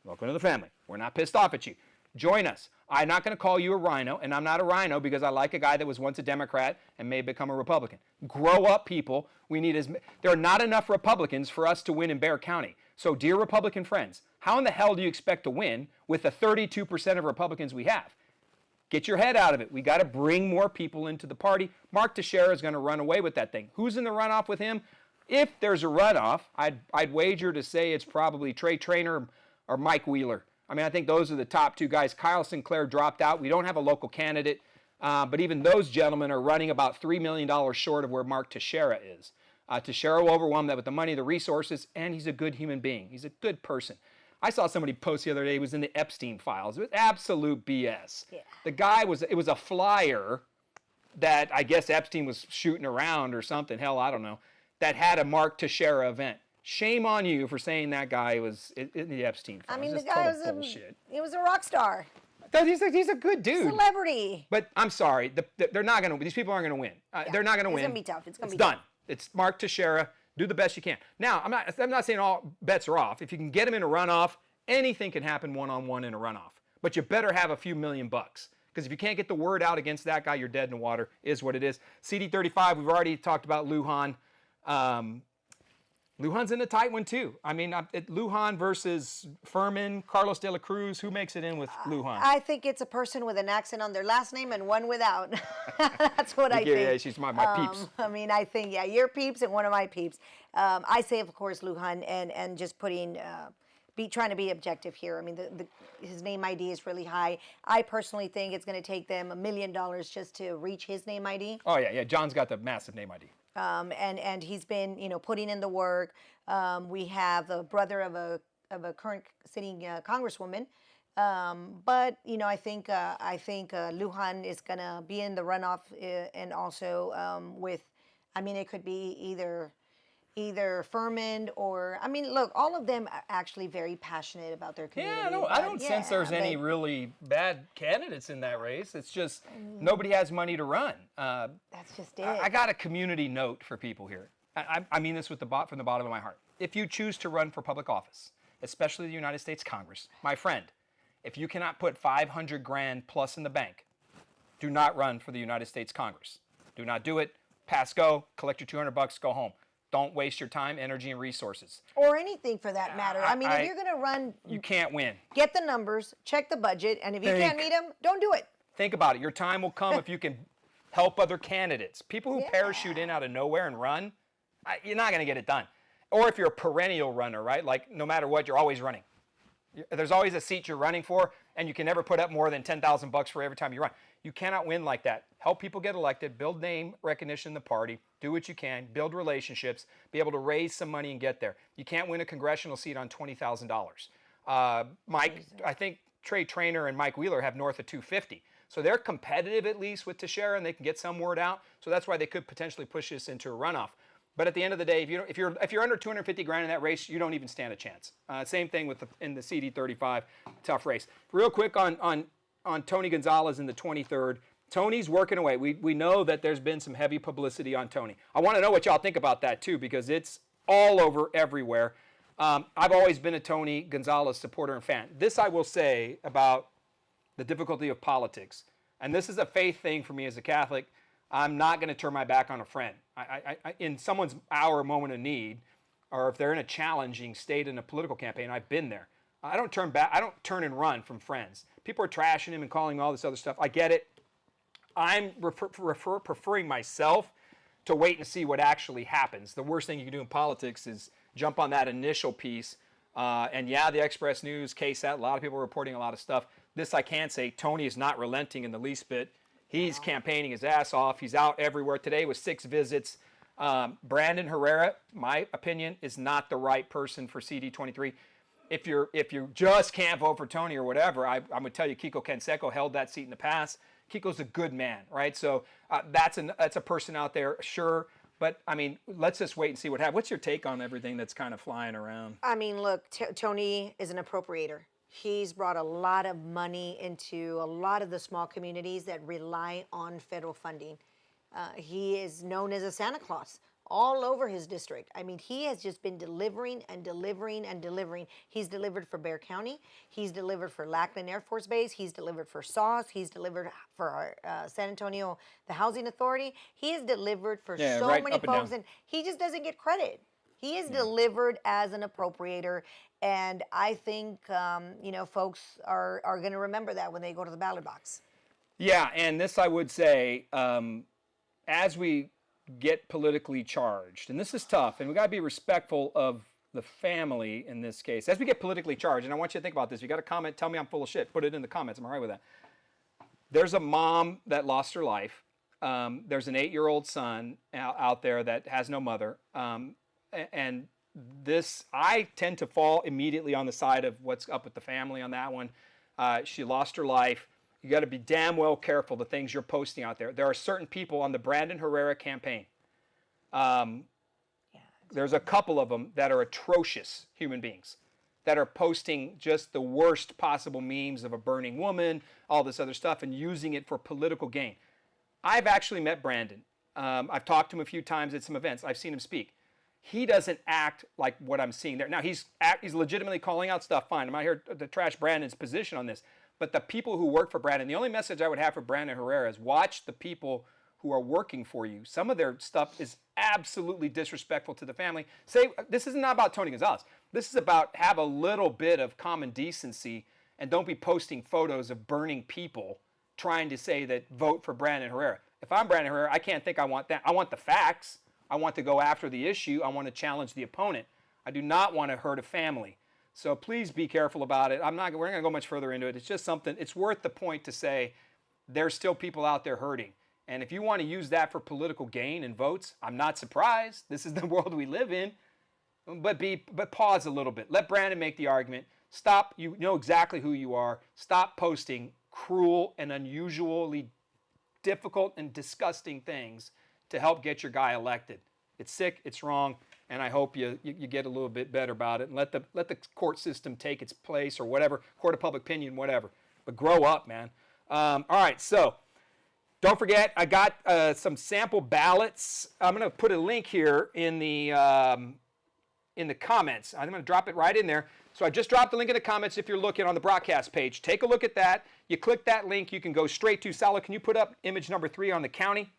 Welcome to the family. We're not pissed off at you. Join us. I'm not going to call you a rhino, and I'm not a rhino because I like a guy that was once a Democrat and may become a Republican. Grow up, people. There are not enough Republicans for us to win in Bexar County. So, dear Republican friends, how in the hell do you expect to win with the 32% of Republicans we have? Get your head out of it. We got to bring more people into the party. Mark Teixeira is going to run away with that thing. Who's in the runoff with him? If there's a runoff, I'd wager to say it's probably Trey Traynor or Mike Wheeler. I mean, I think those are the top two guys. Kyle Sinclair dropped out. We don't have a local candidate, but even those gentlemen are running about $3 million short of where Mark Teixeira is. Teixeira will overwhelm that with the money, the resources, and he's a good human being. He's a good person. I saw somebody post the other day, he was in the Epstein files. It was absolute BS. Yeah. The guy it was a flyer that I guess Epstein was shooting around or something, hell, I don't know, that had a Mark Teixeira event. Shame on you for saying that guy was in the Epstein files. I mean, the guy was a rock star. He's a good dude. Celebrity. But I'm sorry, they're not going to. These people aren't going to win. They're not going to win. It's going to be tough. It's done. It's Mark Teixeira. Do the best you can. Now, I'm not saying all bets are off. If you can get him in a runoff, anything can happen one-on-one in a runoff. But you better have a few $1 million. Because if you can't get the word out against that guy, you're dead in the water, is what it is. CD35, we've already talked about Lujan. Lujan's in a tight one, too. I mean, Lujan versus Furman, Carlos de la Cruz, who makes it in with Lujan? I think it's a person with an accent on their last name and one without. That's what I think. Yeah, she's my peeps. I mean, I think, yeah, your peeps and one of my peeps. I say, of course, Lujan, and just putting, trying to be objective here. I mean, his name ID is really high. I personally think it's going to take them $1 million just to reach his name ID. Oh, yeah. John's got the massive name ID. And he's been, putting in the work. We have a brother of a current sitting congresswoman, but I think Lujan is gonna be in the runoff, and also with, I mean, it could be either Furman or, I mean, look, all of them are actually very passionate about their community. Yeah, I don't sense there's any really bad candidates in that race. It's just nobody has money to run. That's just it. I got a community note for people here. I mean this from the bottom of my heart. If you choose to run for public office, especially the United States Congress, my friend, if you cannot put $500,000 plus in the bank, do not run for the United States Congress. Do not do it. Pass go. Collect your $200. Go home. Don't waste your time, energy, and resources. Or anything for that matter. I mean, if you're going to run... You can't win. Get the numbers, check the budget, and if you can't meet them, don't do it. Think about it. Your time will come if you can help other candidates. People who parachute in out of nowhere and run, you're not going to get it done. Or if you're a perennial runner, right? Like, no matter what, you're always running. There's always a seat you're running for, and you can never put up more than $10,000 for every time you run. You cannot win like that. Help people get elected, build name recognition in the party, do what you can, build relationships, be able to raise some money and get there. You can't win a congressional seat on $20,000. Mike, I think Trey Traynor and Mike Wheeler have north of $250. So they're competitive at least with Teixeira, and they can get some word out. So that's why they could potentially push this into a runoff. But at the end of the day, if you're under $250,000 in that race, you don't even stand a chance. Same thing in the CD35, tough race. Real quick on Tony Gonzalez in the 23rd. Tony's working away. We know that there's been some heavy publicity on Tony. I want to know what y'all think about that too, because it's all over everywhere. I've always been a Tony Gonzalez supporter and fan. This I will say about the difficulty of politics, and this is a faith thing for me as a Catholic. I'm not going to turn my back on a friend. In someone's hour, moment of need, or if they're in a challenging state in a political campaign, I've been there. I don't turn back. I don't turn and run from friends. People are trashing him and calling him all this other stuff. I get it. I'm preferring myself to wait and see what actually happens. The worst thing you can do in politics is jump on that initial piece. And yeah, the Express News, KSAT, a lot of people are reporting a lot of stuff. This I can say, Tony is not relenting in the least bit. He's campaigning his ass off. He's out everywhere. Today was 6 visits. Brandon Herrera, my opinion, is not the right person for CD23. If you just can't vote for Tony or whatever, I'm going to tell you, Kiko Canseco held that seat in the past. Kiko's a good man, right? So that's a person out there, sure. But, I mean, let's just wait and see what happens. What's your take on everything that's kind of flying around? I mean, look, Tony is an appropriator. He's brought a lot of money into a lot of the small communities that rely on federal funding. He is known as a Santa Claus all over his district. I mean, he has just been delivering and delivering and delivering. He's delivered for Bexar County. He's delivered for Lackland Air Force Base. He's delivered for SAWS. He's delivered for our, San Antonio, the Housing Authority. He has delivered for so many folks, and he just doesn't get credit. He is delivered as an appropriator, and I think folks are going to remember that when they go to the ballot box. Yeah, and this I would say, as we get politically charged, and this is tough, and we got to be respectful of the family in this case. As we get politically charged, and I want you to think about this. If you got a comment, tell me I'm full of shit. Put it in the comments. I'm all right with that. There's a mom that lost her life. There's an 8-year-old son out there that has no mother. And this, I tend to fall immediately on the side of what's up with the family on that one. She lost her life. You got to be damn well careful the things you're posting out there. There are certain people on the Brandon Herrera campaign. There's a couple of them that are atrocious human beings that are posting just the worst possible memes of a burning woman, all this other stuff, and using it for political gain. I've actually met Brandon. I've talked to him a few times at some events. I've seen him speak. he doesn't act like what I'm seeing there. Now, he's legitimately calling out stuff, fine. I'm not here to trash Brandon's position on this. But the people who work for Brandon, the only message I would have for Brandon Herrera is watch the people who are working for you. Some of their stuff is absolutely disrespectful to the family. This is not about Tony Gonzalez. This is about have a little bit of common decency and don't be posting photos of burning people trying to say that vote for Brandon Herrera. If I'm Brandon Herrera, I can't think I want that. I want the facts. I want to go after the issue. I want to challenge the opponent. I do not want to hurt a family. So please be careful about it. We're not going to go much further into it. It's just something, it's worth the point to say there's still people out there hurting. And if you want to use that for political gain and votes, I'm not surprised. This is the world we live in. But pause a little bit. Let Brandon make the argument. Stop. You know exactly who you are. Stop posting cruel and unusually difficult and disgusting things to help get your guy elected. It's sick. It's wrong. And I hope you get a little bit better about it and let the court system take its place or whatever, court of public opinion, whatever. But grow up, man. All right, so don't forget, I got some sample ballots. I'm going to put a link here in the comments. I'm going to drop it right in there. So I just dropped the link in the comments if you're looking on the Brockcast page. Take a look at that. You click that link, you can go straight to Salo. Can you put up image number 3 on the county?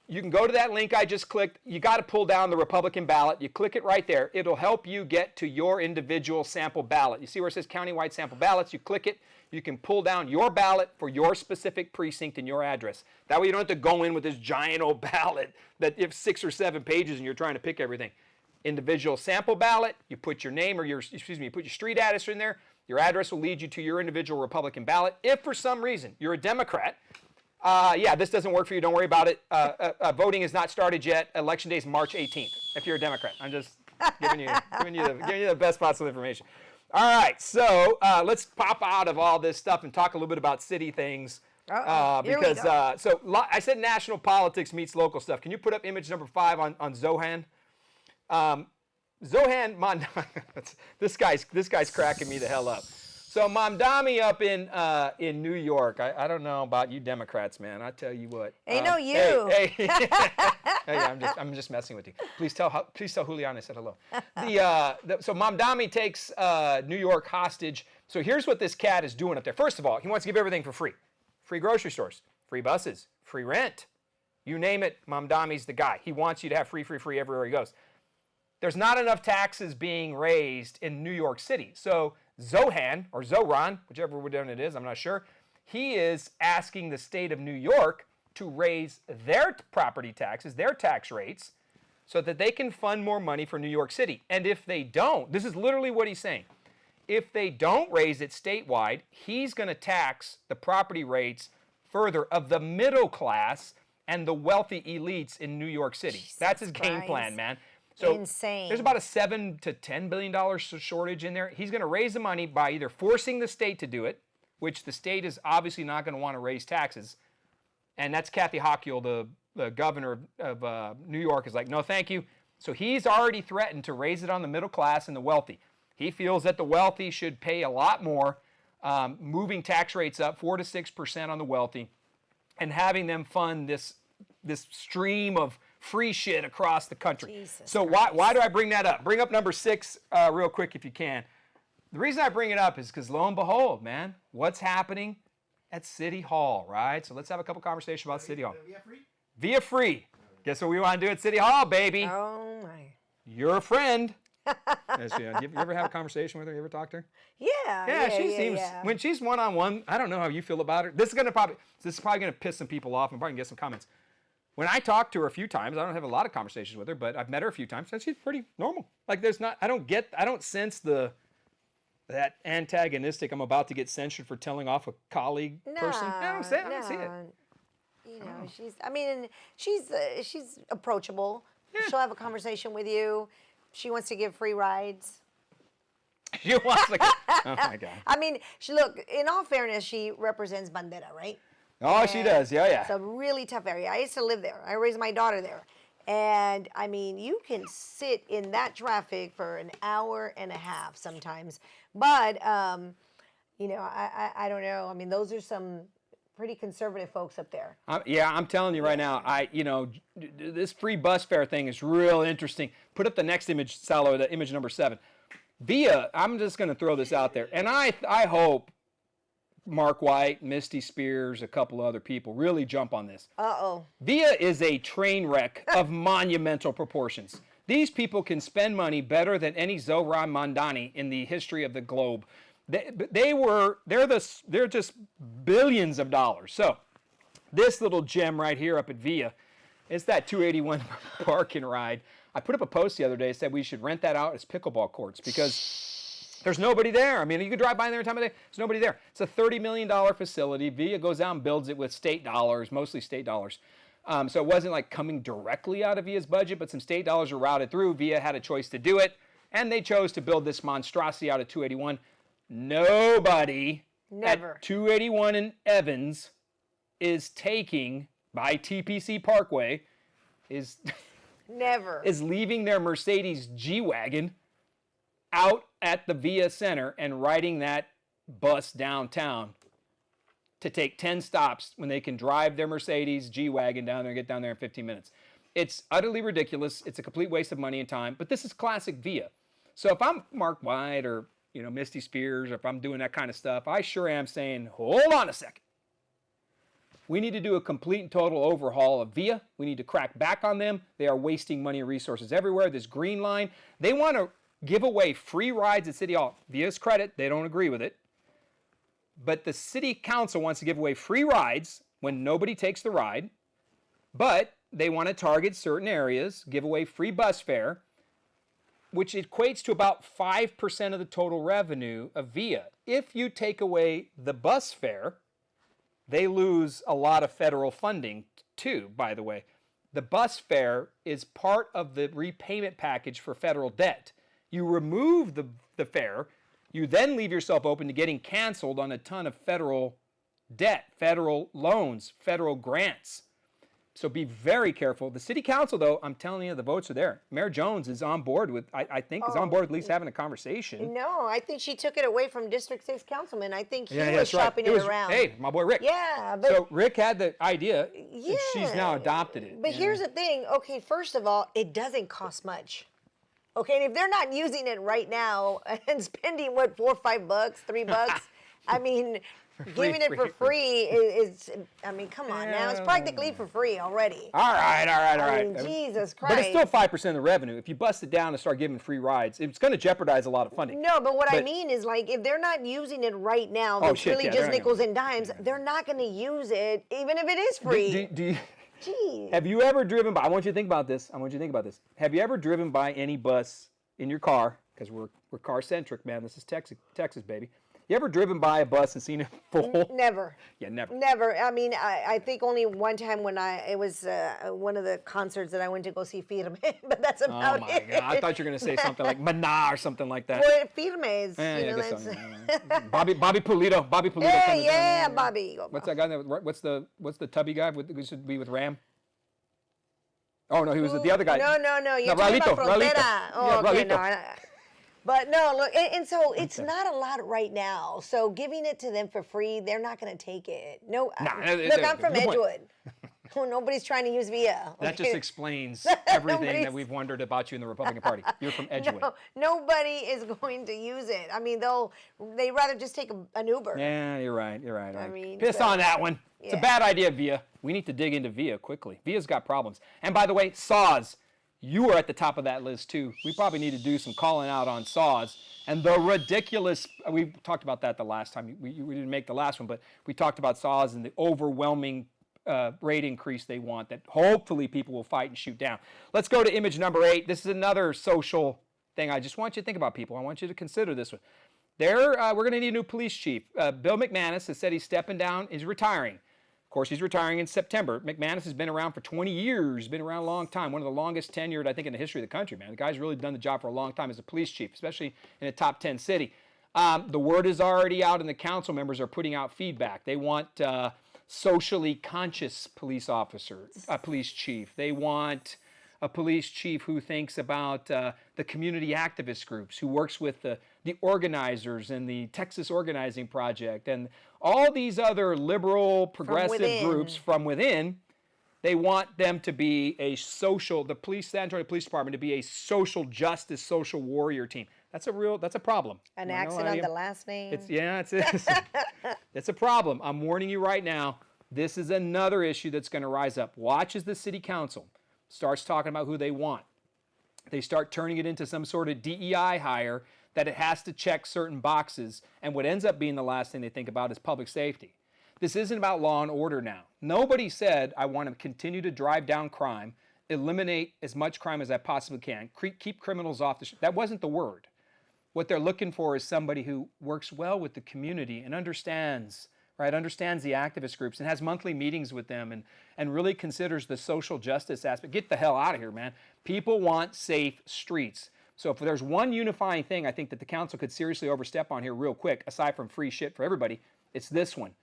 You can go to that link I just clicked. You got to pull down the Republican ballot. You click it right there. It'll help you get to your individual sample ballot. You see where it says countywide sample ballots? You click it. You can pull down your ballot for your specific precinct and your address. That way you don't have to go in with this giant old ballot that if 6 or 7 pages and you're trying to pick everything. Individual sample ballot, you put your name or you put your street address in there. Your address will lead you to your individual Republican ballot. If for some reason you're a Democrat, this doesn't work for you. Don't worry about it. Voting has not started yet. Election day is March 18th. If you're a Democrat, I'm just giving you the best possible information. All right, so let's pop out of all this stuff and talk a little bit about city things. Because I said national politics meets local stuff. Can you put up image number 5 on Zohan? Zohan Mamdani, this guy's cracking me the hell up. So Mamdani up in New York. I don't know about you Democrats, man. I tell you what. Ain't no you. Hey, I'm just messing with you. Please tell Julian I said hello. So Mamdani takes New York hostage. So here's what this cat is doing up there. First of all, he wants to give everything for free. Free grocery stores, free buses, free rent. You name it, Mamdani's the guy. He wants you to have free everywhere he goes. There's not enough taxes being raised in New York City. So Zohan, or Zoran, whichever one it is, I'm not sure, he is asking the state of New York to raise their property taxes, their tax rates, so that they can fund more money for New York City. And if they don't, this is literally what he's saying, if they don't raise it statewide, he's going to tax the property rates further of the middle class and the wealthy elites in New York City. Jesus That's his game Christ. Plan, man. So insane. There's about a $7 to $10 billion shortage in there. He's going to raise the money by either forcing the state to do it, which the state is obviously not going to want to raise taxes. And that's Kathy Hochul, the governor of New York, is like, no, thank you. So he's already threatened to raise it on the middle class and the wealthy. He feels that the wealthy should pay a lot more, moving tax rates up 4 to 6% on the wealthy, and having them fund this stream of free shit across the country. Jesus so Christ. why do I bring that up? Bring up number 6 real quick if you can. The reason I bring it up is because lo and behold, man, what's happening at City Hall, right? So let's have a couple conversations about City Hall. Via free? Via free. Guess what we want to do at City Hall, baby? Oh my. You're a friend. You ever have a conversation with her? You ever talk to her? Yeah, she seems when she's one-on-one. I don't know how you feel about her. This is probably gonna piss some people off and probably get some comments. When I talk to her a few times, I don't have a lot of conversations with her, but I've met her a few times, and she's pretty normal. Like I don't sense that antagonistic. I'm about to get censured for telling off a colleague person. I don't see it. You know, she's approachable. Yeah. She'll have a conversation with you. She wants to give free rides. She wants to. Oh my God. I mean, in all fairness, she represents Bandera, right? Oh, she does. Yeah. It's a really tough area. I used to live there. I raised my daughter there. And I mean, you can sit in that traffic for an hour and a half sometimes. But, I don't know. I mean, those are some pretty conservative folks up there. Yeah, I'm telling you right now, this free bus fare thing is real interesting. Put up the next image, Salo, the image number 7. Via, I'm just going to throw this out there, and I hope Mark White, Misty Spears, a couple other people really jump on this. Uh-oh. Via is a train wreck of monumental proportions. These people can spend money better than any Zohran Mandani in the history of the globe. They're just billions of dollars. So this little gem right here up at Via, it's that 281 park and ride. I put up a post the other day that said we should rent that out as pickleball courts because there's nobody there. I mean, you could drive by there any time of day. There's nobody there. It's a $30 million facility. Via goes out and builds it with state dollars, mostly state dollars. So it wasn't like coming directly out of Via's budget, but some state dollars were routed through. Via had a choice to do it, and they chose to build this monstrosity out of 281. Nobody at 281 in Evans is taking, by TPC Parkway, is leaving their Mercedes G-Wagon out at the Via Center and riding that bus downtown to take 10 stops when they can drive their Mercedes G-Wagon down there and get down there in 15 minutes. It's utterly ridiculous. It's a complete waste of money and time, but this is classic Via. So if I'm Mark White or Misty Spears, or if I'm doing that kind of stuff, I sure am saying, hold on a second. We need to do a complete and total overhaul of Via. We need to crack back on them. They are wasting money and resources everywhere. This green line, they want to give away free rides at City Hall. Via's credit, they don't agree with it. But the city council wants to give away free rides when nobody takes the ride. But they want to target certain areas, give away free bus fare, which equates to about 5% of the total revenue of Via. If you take away the bus fare, they lose a lot of federal funding too, by the way. The bus fare is part of the repayment package for federal debt. You remove the fare, you then leave yourself open to getting canceled on a ton of federal debt, federal loans, federal grants. So be very careful. The city council, though, I'm telling you, the votes are there. Mayor Jones is on board with, I think, is on board with at least having a conversation. No, I think she took it away from District 6 councilman. I think he was shopping it around. Hey, my boy Rick. Yeah. But, so Rick had the idea, and she's now adopted it. But here's the thing. Okay, first of all, it doesn't cost much. Okay, and if they're not using it right now and spending, what, $4 or $5, $3, I mean... Giving it for free is, I mean, come on now. It's practically for free already. All right. I mean, Jesus Christ. But it's still 5% of the revenue. If you bust it down and start giving free rides, it's going to jeopardize a lot of funding. No, but what I mean is, like, if they're not using it right now, that's really just nickels and dimes, they're not going to use it, even if it is free. Have you ever driven by, I want you to think about this. Have you ever driven by any bus in your car, because we're car-centric, man. This is Texas, baby. You ever driven by a bus and seen it full? Never. Yeah, never. Never. I mean, I think only one time when it was one of the concerts that I went to go see Firme, but that's about it. Oh my God! I thought you were going to say something like Maná or something like that. Well, Firme is. Bobby Pulido. Hey, yeah, Bobby. What's that guy? What's the tubby guy? Who should be with Ram? Oh no, he was the other guy. No. You're talking about Frontera. Oh, okay, no. But no, look, and so it's not a lot right now. So giving it to them for free, they're not going to take it. No, look, I'm from Edgewood. Nobody's trying to use Via. That just explains everything that we've wondered about you in the Republican Party. You're from Edgewood. No, nobody is going to use it. I mean, they'd rather just take an Uber. Yeah, you're right. I mean, piss on that one. It's a bad idea, Via. We need to dig into Via quickly. Via's got problems. And by the way, SAWS. You are at the top of that list, too. We probably need to do some calling out on SAWS. And the ridiculous, we talked about that the last time. We didn't make the last one, but we talked about SAWS and the overwhelming rate increase they want that hopefully people will fight and shoot down. Let's go to image number 8. This is another social thing I just want you to think about, people. I want you to consider this one. We're going to need a new police chief. Bill McManus has said he's stepping down. He's retiring. Of course, he's retiring in September. McManus has been around for 20 years, been around a long time, one of the longest tenured, I think, in the history of the country, man. The guy's really done the job for a long time as a police chief, especially in a top 10 city. The word is already out, and the council members are putting out feedback. They want socially conscious police chief. They want a police chief who thinks about the community activist groups, who works with the the organizers and the Texas Organizing Project and all these other liberal, progressive groups from within. They want them to be a social, the San Antonio Police Department to be a social justice, social warrior team. That's a problem. An accent on the last name. It's a problem. I'm warning you right now. This is another issue that's going to rise up. Watch as the city council starts talking about who they want. They start turning it into some sort of DEI hire that it has to check certain boxes. And what ends up being the last thing they think about is public safety. This isn't about law and order now. Nobody said, I want to continue to drive down crime, eliminate as much crime as I possibly can, keep criminals off the street. That wasn't the word. What they're looking for is somebody who works well with the community and understands the activist groups and has monthly meetings with them and really considers the social justice aspect. Get the hell out of here, man. People want safe streets. So if there's one unifying thing I think that the council could seriously overstep on here real quick, aside from free shit for everybody, it's this one.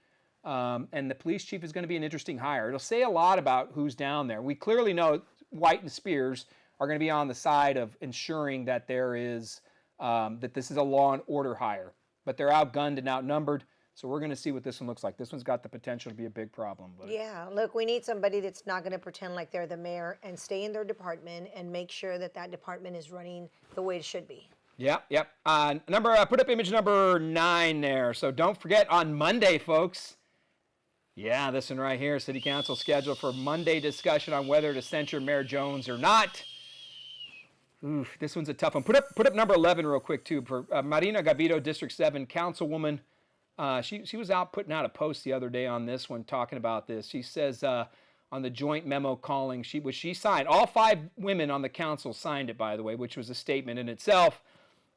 And the police chief is going to be an interesting hire. It'll say a lot about who's down there. We clearly know White and Spears are going to be on the side of ensuring that there is that this is a law and order hire. But they're outgunned and outnumbered, so we're going to see what this one looks like. This one's got the potential to be a big problem. But yeah, look, we need somebody that's not going to pretend like they're the mayor and stay in their department and make sure that that department is running the way it should be. Yep. Put up image number 9 there. So don't forget on Monday, folks. Yeah, this one right here, City Council scheduled for Monday discussion on whether to censure Mayor Jones or not. Oof, this one's a tough one. Put up number 11 real quick, too. For Marina Gavito, District 7 Councilwoman. She was out putting out a post the other day on this one talking about this. She says on the joint memo calling, she signed. All 5 women on the council signed it, by the way, which was a statement in itself.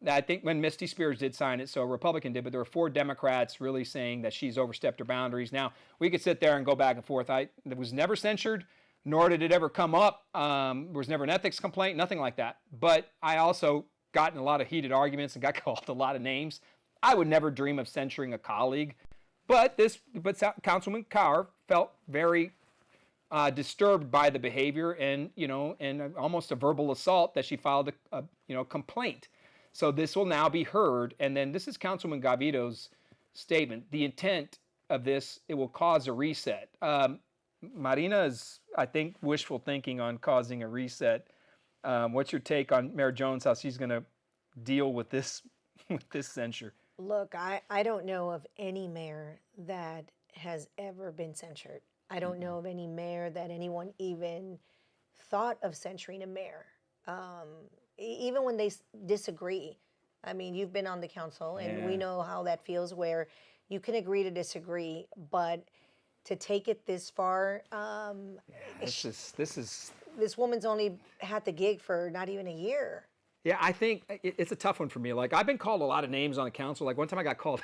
I think when Misty Spears did sign it, so a Republican did, but there were 4 Democrats really saying that she's overstepped her boundaries. Now, we could sit there and go back and forth. It was never censured, nor did it ever come up. There was never an ethics complaint, nothing like that. But I also got in a lot of heated arguments and got called a lot of names. I would never dream of censuring a colleague. But Councilman Carr felt very disturbed by the behavior and almost a verbal assault that she filed a complaint. So this will now be heard, and then this is Councilman Gavito's statement. The intent of this, it will cause a reset. Marina is, I think, wishful thinking on causing a reset. What's your take on Mayor Jones, how she's going to deal with this censure? Look, I don't know of any mayor that has ever been censured. I don't know of any mayor that anyone even thought of censuring a mayor. Even when they disagree. I mean, you've been on the council, and we know how that feels, where you can agree to disagree, but to take it this far, this woman's only had the gig for not even a year. Yeah, I think it's a tough one for me. Like, I've been called a lot of names on the council. Like, one time I got called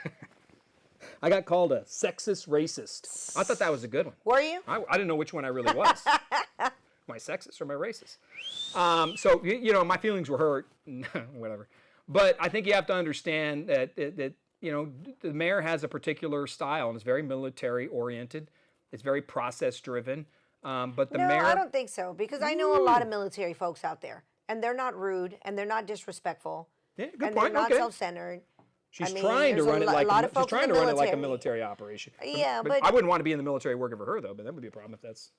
a sexist racist. I thought that was a good one. Were you? I didn't know which one I really was. My sexist or my racist? So, my feelings were hurt, whatever. But I think you have to understand that the mayor has a particular style, and it's very military-oriented. It's very process-driven. But the mayor... No, I don't think so, because I know a lot of military folks out there, and they're not rude, and they're not disrespectful. Yeah, good and point. They're not self-centered. She's trying to run it like a military operation. Yeah, but I wouldn't want to be in the military working for her, though, but that would be a problem if that's...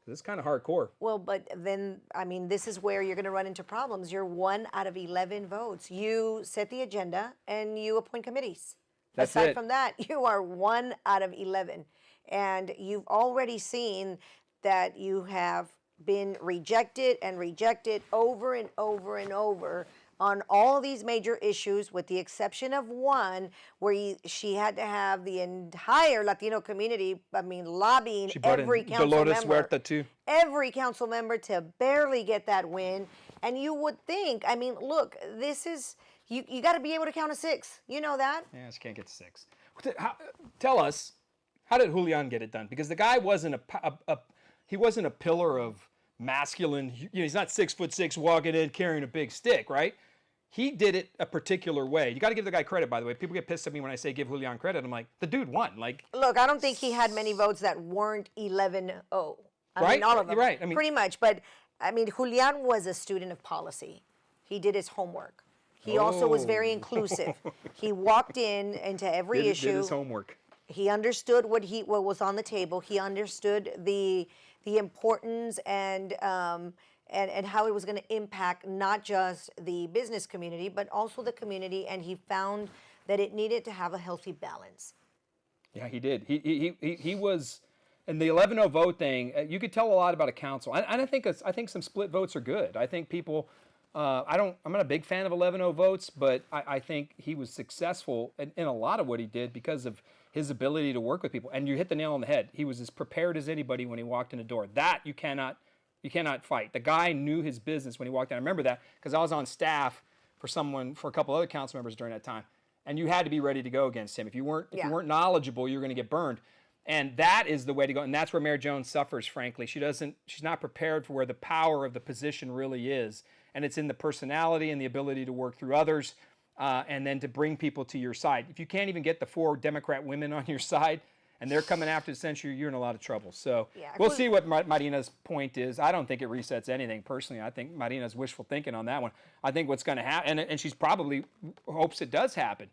It's kind of hardcore. Well, but then, I mean, this is where you're going to run into problems. You're 1 out of 11 votes. You set the agenda and you appoint committees. Aside from that, you are 1 out of 11. And you've already seen that you have been rejected and rejected over and over and over on all these major issues, with the exception of one where she had to have the entire Latino community, lobbying every council member. Every council member to barely get that win. And you would think, look, this is, you got to be able to count to 6. You know that? Yeah, she can't get to 6. Tell us, how did Julian get it done? Because the guy wasn't he wasn't a pillar of masculine, he's not 6'6" walking in carrying a big stick, right? He did it a particular way. You got to give the guy credit, by the way. People get pissed at me when I say give Julian credit. I'm like, the dude won. Look, I don't think he had many votes that weren't 11-0. Right? All of them. Right. Pretty much. But, Julian was a student of policy. He did his homework. He also was very Oh. inclusive. He walked into every Did issue. his homework. He understood what was on the table. He understood the importance and how it was going to impact not just the business community but also the community. And he found that it needed to have a healthy balance. Yeah, he did. He was, and the 11-0 vote thing. You could tell a lot about a council. And I think some split votes are good. I think people. I'm not a big fan of 11-0 votes, but I think he was successful in a lot of what he did because of his ability to work with people. And you hit the nail on the head. He was as prepared as anybody when he walked in the door. That you cannot fight. The guy knew his business when he walked in. I remember that because I was on staff for a couple other council members during that time. And you had to be ready to go against him. If you weren't knowledgeable, you were going to get burned. And that is the way to go. And that's where Mayor Jones suffers, frankly. She's not prepared for where the power of the position really is. And it's in the personality and the ability to work through others and then to bring people to your side. If you can't even get the 4 Democrat women on your side and they're coming after the censure, you're in a lot of trouble. So we'll see what Marina's point is. I don't think it resets anything personally. I think Marina's wishful thinking on that one. I think what's going to happen, and she's probably hopes it does happen.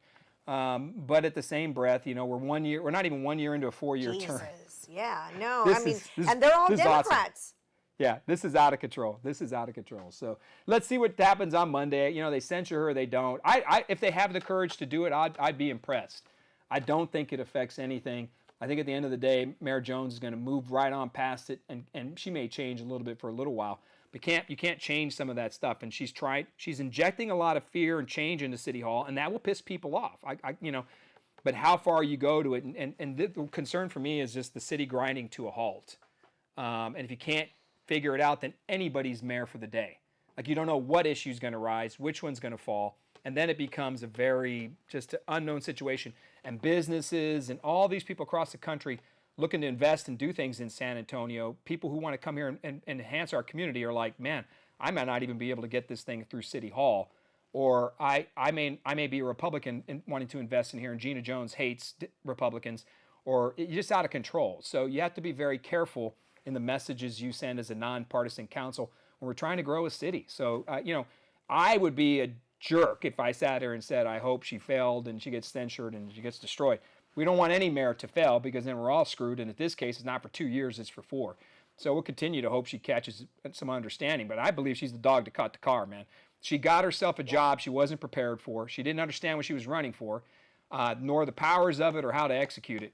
But at the same breath, we're not even 1 year into a 4-year term. Yeah, no, And they're all Democrats. Awesome. Yeah, this is out of control. So let's see what happens on Monday. They censure her, they don't. If they have the courage to do it, I'd be impressed. I don't think it affects anything. I think at the end of the day, Mayor Jones is going to move right on past it, and she may change a little bit for a little while. But you can't change some of that stuff. And she's injecting a lot of fear and change into City Hall, and that will piss people off. But how far you go to it, and the concern for me is just the city grinding to a halt. And if you can't figure it out, then anybody's mayor for the day. Like, you don't know what issue's going to rise, which one's going to fall, and then it becomes a very just unknown situation. And businesses and all these people across the country looking to invest and do things in San Antonio, people who want to come here and enhance our community are like, man, I might not even be able to get this thing through City Hall, or I may be a Republican and wanting to invest in here, and Gina Jones hates Republicans, or you're just out of control. So you have to be very careful in the messages you send as a nonpartisan council when we're trying to grow a city. So, I would be a jerk if I sat here and said, I hope she failed and she gets censured and she gets destroyed. We don't want any mayor to fail because then we're all screwed. And in this case, it's not for 2 years, it's for 4. So we'll continue to hope she catches some understanding. But I believe she's the dog that caught the car, man. She got herself a job she wasn't prepared for. She didn't understand what she was running for, nor the powers of it or how to execute it.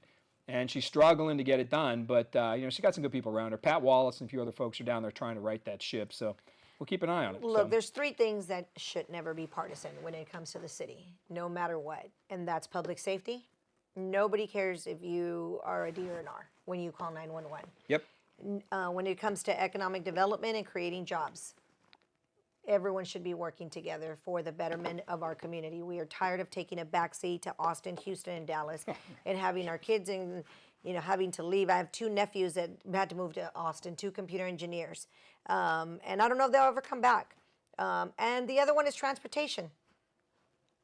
And she's struggling to get it done, but she got some good people around her. Pat Wallace and a few other folks are down there trying to right that ship. So we'll keep an eye on it. Look, there's 3 things that should never be partisan when it comes to the city, no matter what. And that's public safety. Nobody cares if you are a DNR when you call 911. Yep. When it comes to economic development and creating jobs, everyone should be working together for the betterment of our community. We are tired of taking a backseat to Austin, Houston, and Dallas and having our kids having to leave. I have 2 nephews that had to move to Austin, 2 computer engineers. And I don't know if they'll ever come back. And the other one is transportation.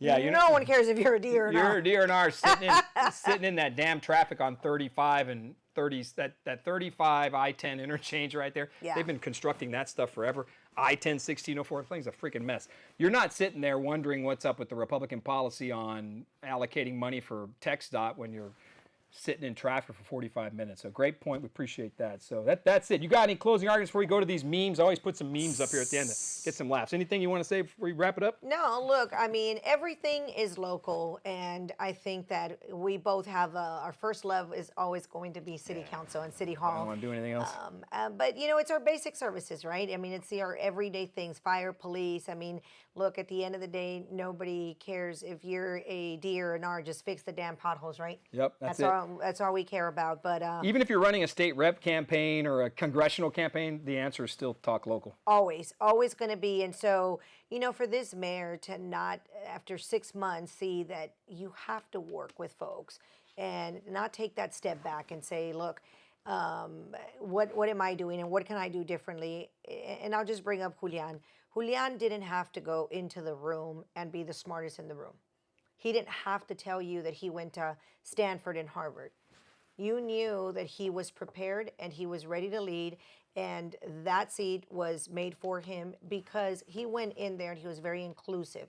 Yeah, no one cares if you're a DNR. You're a DNR sitting in that damn traffic on 35 and 30s, that 35 I-10 interchange right there. Yeah. They've been constructing that stuff forever. I-10, 1604, thing's a freaking mess. You're not sitting there wondering what's up with the Republican policy on allocating money for TxDOT when you're sitting in traffic for 45 minutes. So great point. We appreciate that. So that's it. You got any closing arguments before we go to these memes? I always put some memes up here at the end to get some laughs. Anything you want to say before we wrap it up? No, look, everything is local, and I think that we both have our first love is always going to be City Council and City Hall. I don't want to do anything else. But, it's our basic services, right? It's our everyday things, fire, police. Look, at the end of the day, nobody cares if you're a DNR, just fix the damn potholes, right? Yep, that's it. That's all we care about. But even if you're running a state rep campaign or a congressional campaign, the answer is still talk local. Always going to be. And so, for this mayor to not, after 6 months, see that you have to work with folks and not take that step back and say, look, what am I doing and what can I do differently? And I'll just bring up Julian. Julian didn't have to go into the room and be the smartest in the room. He didn't have to tell you that he went to Stanford and Harvard. You knew that he was prepared and he was ready to lead, and that seat was made for him because he went in there and he was very inclusive.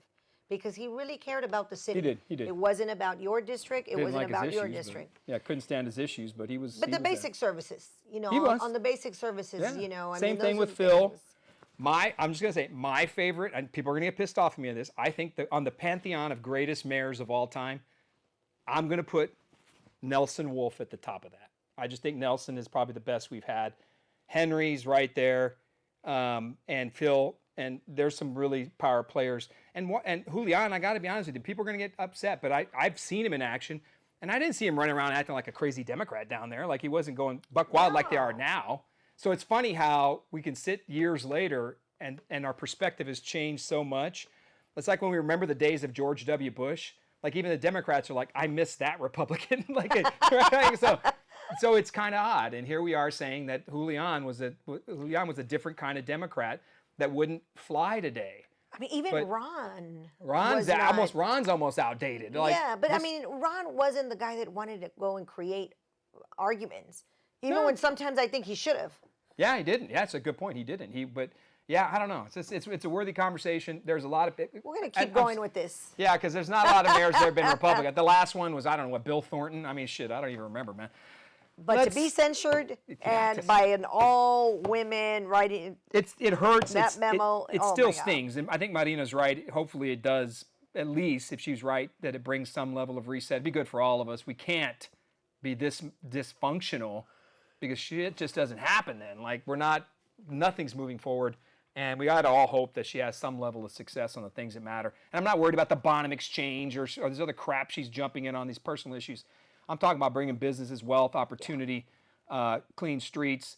because he really cared about the city. He did. It wasn't about your district. It Didn't wasn't like his about your issues, but- district. Yeah, couldn't stand his issues, but he was. But he the was there. basic services, He was. on the basic services, Yeah. I Same mean, thing those with are the Phil. things. I'm just gonna say my favorite, and people are gonna get pissed off at me on this. I think that on the pantheon of greatest mayors of all time, I'm gonna put Nelson Wolff at the top of that. I just think Nelson is probably the best we've had. Henry's right there, and Phil, and there's some really power players. And Julian, I got to be honest with you, people are gonna get upset, but I've seen him in action, and I didn't see him running around acting like a crazy Democrat down there, like he wasn't going buck wild like they are now. So it's funny how we can sit years later and our perspective has changed so much. It's like when we remember the days of George W. Bush. Like even the Democrats are like, I miss that Republican. Right? So it's kind of odd. And here we are saying that Julian was a different kind of Democrat that wouldn't fly today. I mean, even But Ron's Ron's almost outdated. Like, yeah, but I mean, Ron wasn't the guy that wanted to go and create arguments, even No. when sometimes I think he should have. Yeah, he didn't. Yeah, that's a good point. He didn't. But yeah, I don't know. It's a worthy conversation. There's a lot of. We're gonna keep going with this. Yeah, because there's not a lot of mayors that have been Republican. The last one was, I don't know what, Bill Thornton. I mean, shit, I don't even remember, man. But to be censured and by an all women writing, It hurts. That memo, It oh still my God. stings. And I think Marina's right. Hopefully it does, at least if she's right, that it brings some level of reset. It'd be good for all of us. We can't be this dysfunctional because shit just doesn't happen then. Like nothing's moving forward. And we ought to all hope that she has some level of success on the things that matter. And I'm not worried about the Bonham Exchange or this other crap she's jumping in on, these personal issues. I'm talking about bringing businesses, wealth, opportunity, clean streets,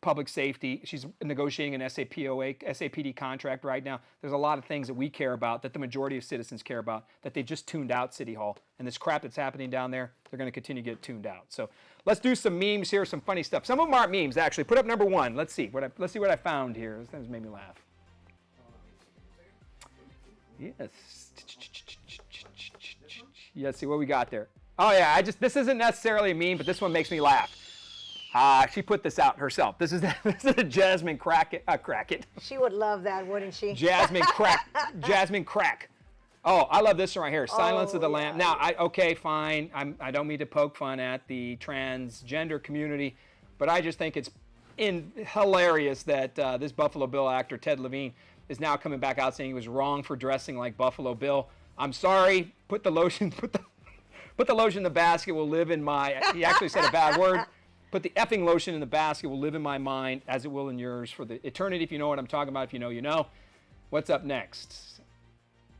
public safety. She's negotiating an SAPD contract right now. There's a lot of things that we care about, that the majority of citizens care about, that they just tuned out City Hall. And this crap that's happening down there, they're going to continue to get tuned out. So let's do some memes here, some funny stuff. Some of them aren't memes, actually. Put up number one. Let's see what I found here. This thing's made me laugh. Yes. Let's see what we got there. Oh yeah, this isn't necessarily a meme, but this one makes me laugh. She put this out herself. This is a Jasmine Crackett. she would love that, wouldn't she? Jasmine Crack. Oh, I love this one right here. Silence of the Lamb. Now, okay, fine. I don't mean to poke fun at the transgender community, but I just think it's hilarious that this Buffalo Bill actor Ted Levine is now coming back out saying he was wrong for dressing like Buffalo Bill. I'm sorry. Put the lotion in the basket will live in my. He actually said a bad word. Put the effing lotion in the basket will live in my mind as it will in yours for the eternity. If you know what I'm talking about, if you know, you know. What's up next?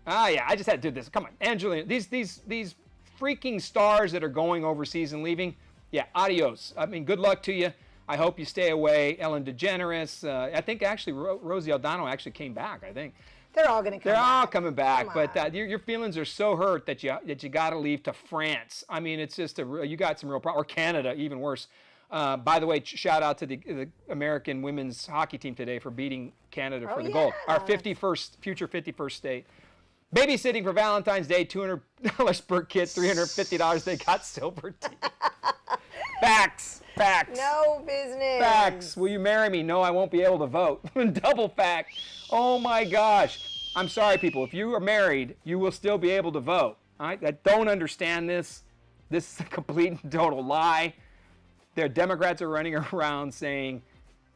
Yeah, I just had to do this. Come on, Angelina. These freaking stars that are going overseas and leaving. Yeah, adios. I mean, good luck to you. I hope you stay away. Ellen DeGeneres. I think actually Rosie O'Donnell actually came back. I think. They're all going to come back. They're all coming back, Come but your feelings are so hurt that you got to leave to France. I mean, it's just you got some real problem. Or Canada, even worse. By the way, shout out to the American women's hockey team today for beating Canada for the gold. Our future 51st state. Babysitting for Valentine's Day, $200 per kid, $350 they got silver teeth. Facts. No business. Facts. Will you marry me? No, I won't be able to vote. Double fact. Oh my gosh. I'm sorry, people. If you are married, you will still be able to vote. I don't understand this. This is a complete and total lie. Their Democrats are running around saying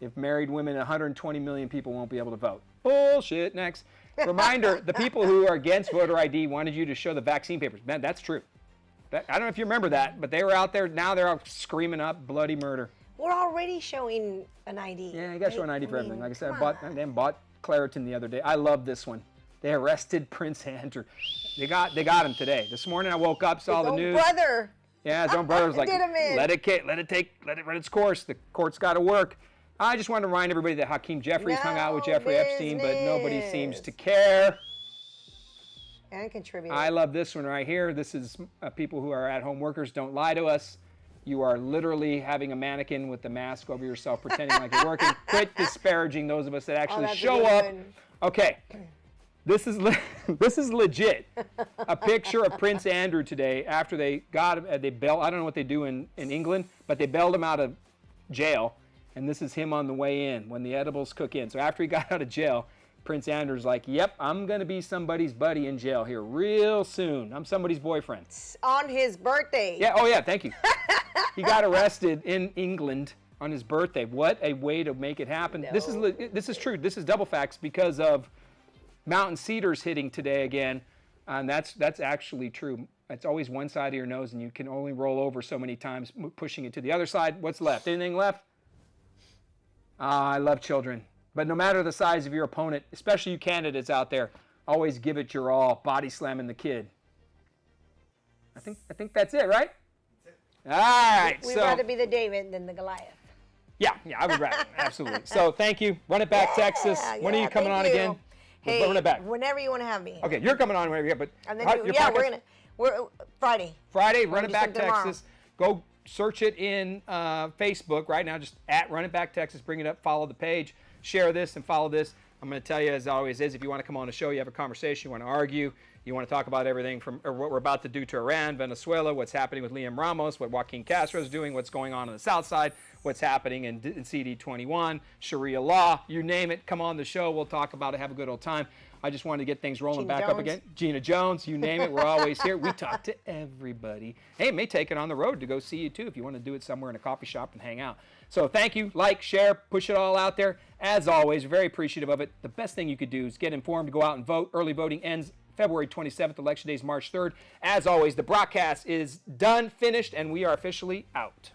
if married women, 120 million people won't be able to vote. Bullshit. Next. Reminder, the people who are against voter ID wanted you to show the vaccine papers. Man, that's true. I don't know if you remember that, but they were out there. Now they're out screaming up bloody murder. We're already showing an ID. Yeah, you got to show an ID for everything. Like I said, I bought Claritin the other day. I love this one. They arrested Prince Andrew. They got him today. This morning I woke up, saw His the own news. brother. Yeah, his own brother was like, Did him in. let it run its course. The court's got to work. I just wanted to remind everybody that Hakeem Jeffries hung out with Jeffrey Epstein, but nobody seems to care. And contribute. I love this one right here. This is people who are at-home workers. Don't lie to us. You are literally having a mannequin with the mask over yourself, pretending like you're working. Quit disparaging those of us that actually show up. Okay, this is legit. A picture of Prince Andrew today after they got him. They bailed. I don't know what they do in England, but they bailed him out of jail. And this is him on the way in when the edibles cook in. So after he got out of jail, Prince Andrew's like, yep, I'm going to be somebody's buddy in jail here real soon. I'm somebody's boyfriend. On his birthday. Yeah, oh yeah, thank you. He got arrested in England on his birthday. What a way to make it happen. No. This is true. This is double facts because of mountain cedars hitting today again. And that's actually true. It's always one side of your nose, and you can only roll over so many times, pushing it to the other side. What's left? Anything left? I love children. But no matter the size of your opponent, especially you candidates out there, always give it your all. Body slamming the kid. I think that's it, right? That's it. All right. We'd rather be the David than the Goliath. Yeah, I would rather. Absolutely. So thank you. Run It Back, Texas. When are you coming on again? Hey, Run It Back. whenever you want to have me. Okay, you're coming on whenever you get, but And then we're Friday. Friday, We're Run gonna It do Back, something tomorrow. Texas. Go search it in Facebook right now. Just at Run It Back, Texas. Bring it up. Follow the page. Share this and follow this. I'm going to tell you, as always is, if you want to come on the show, you have a conversation, you want to argue, you want to talk about everything from or what we're about to do to Iran, Venezuela, what's happening with Liam Ramos, what Joaquin Castro is doing, what's going on the South Side, what's happening in CD21, Sharia law, you name it, come on the show. We'll talk about it. Have a good old time. I just wanted to get things rolling back up again. Gina Jones, you name it, we're always here. We talk to everybody. Hey, may take it on the road to go see you too if you want to do it somewhere in a coffee shop and hang out. So thank you, like, share, push it all out there. As always, very appreciative of it. The best thing you could do is get informed, go out and vote. Early voting ends February 27th, election day is March 3rd. As always, the broadcast is done, finished, and we are officially out.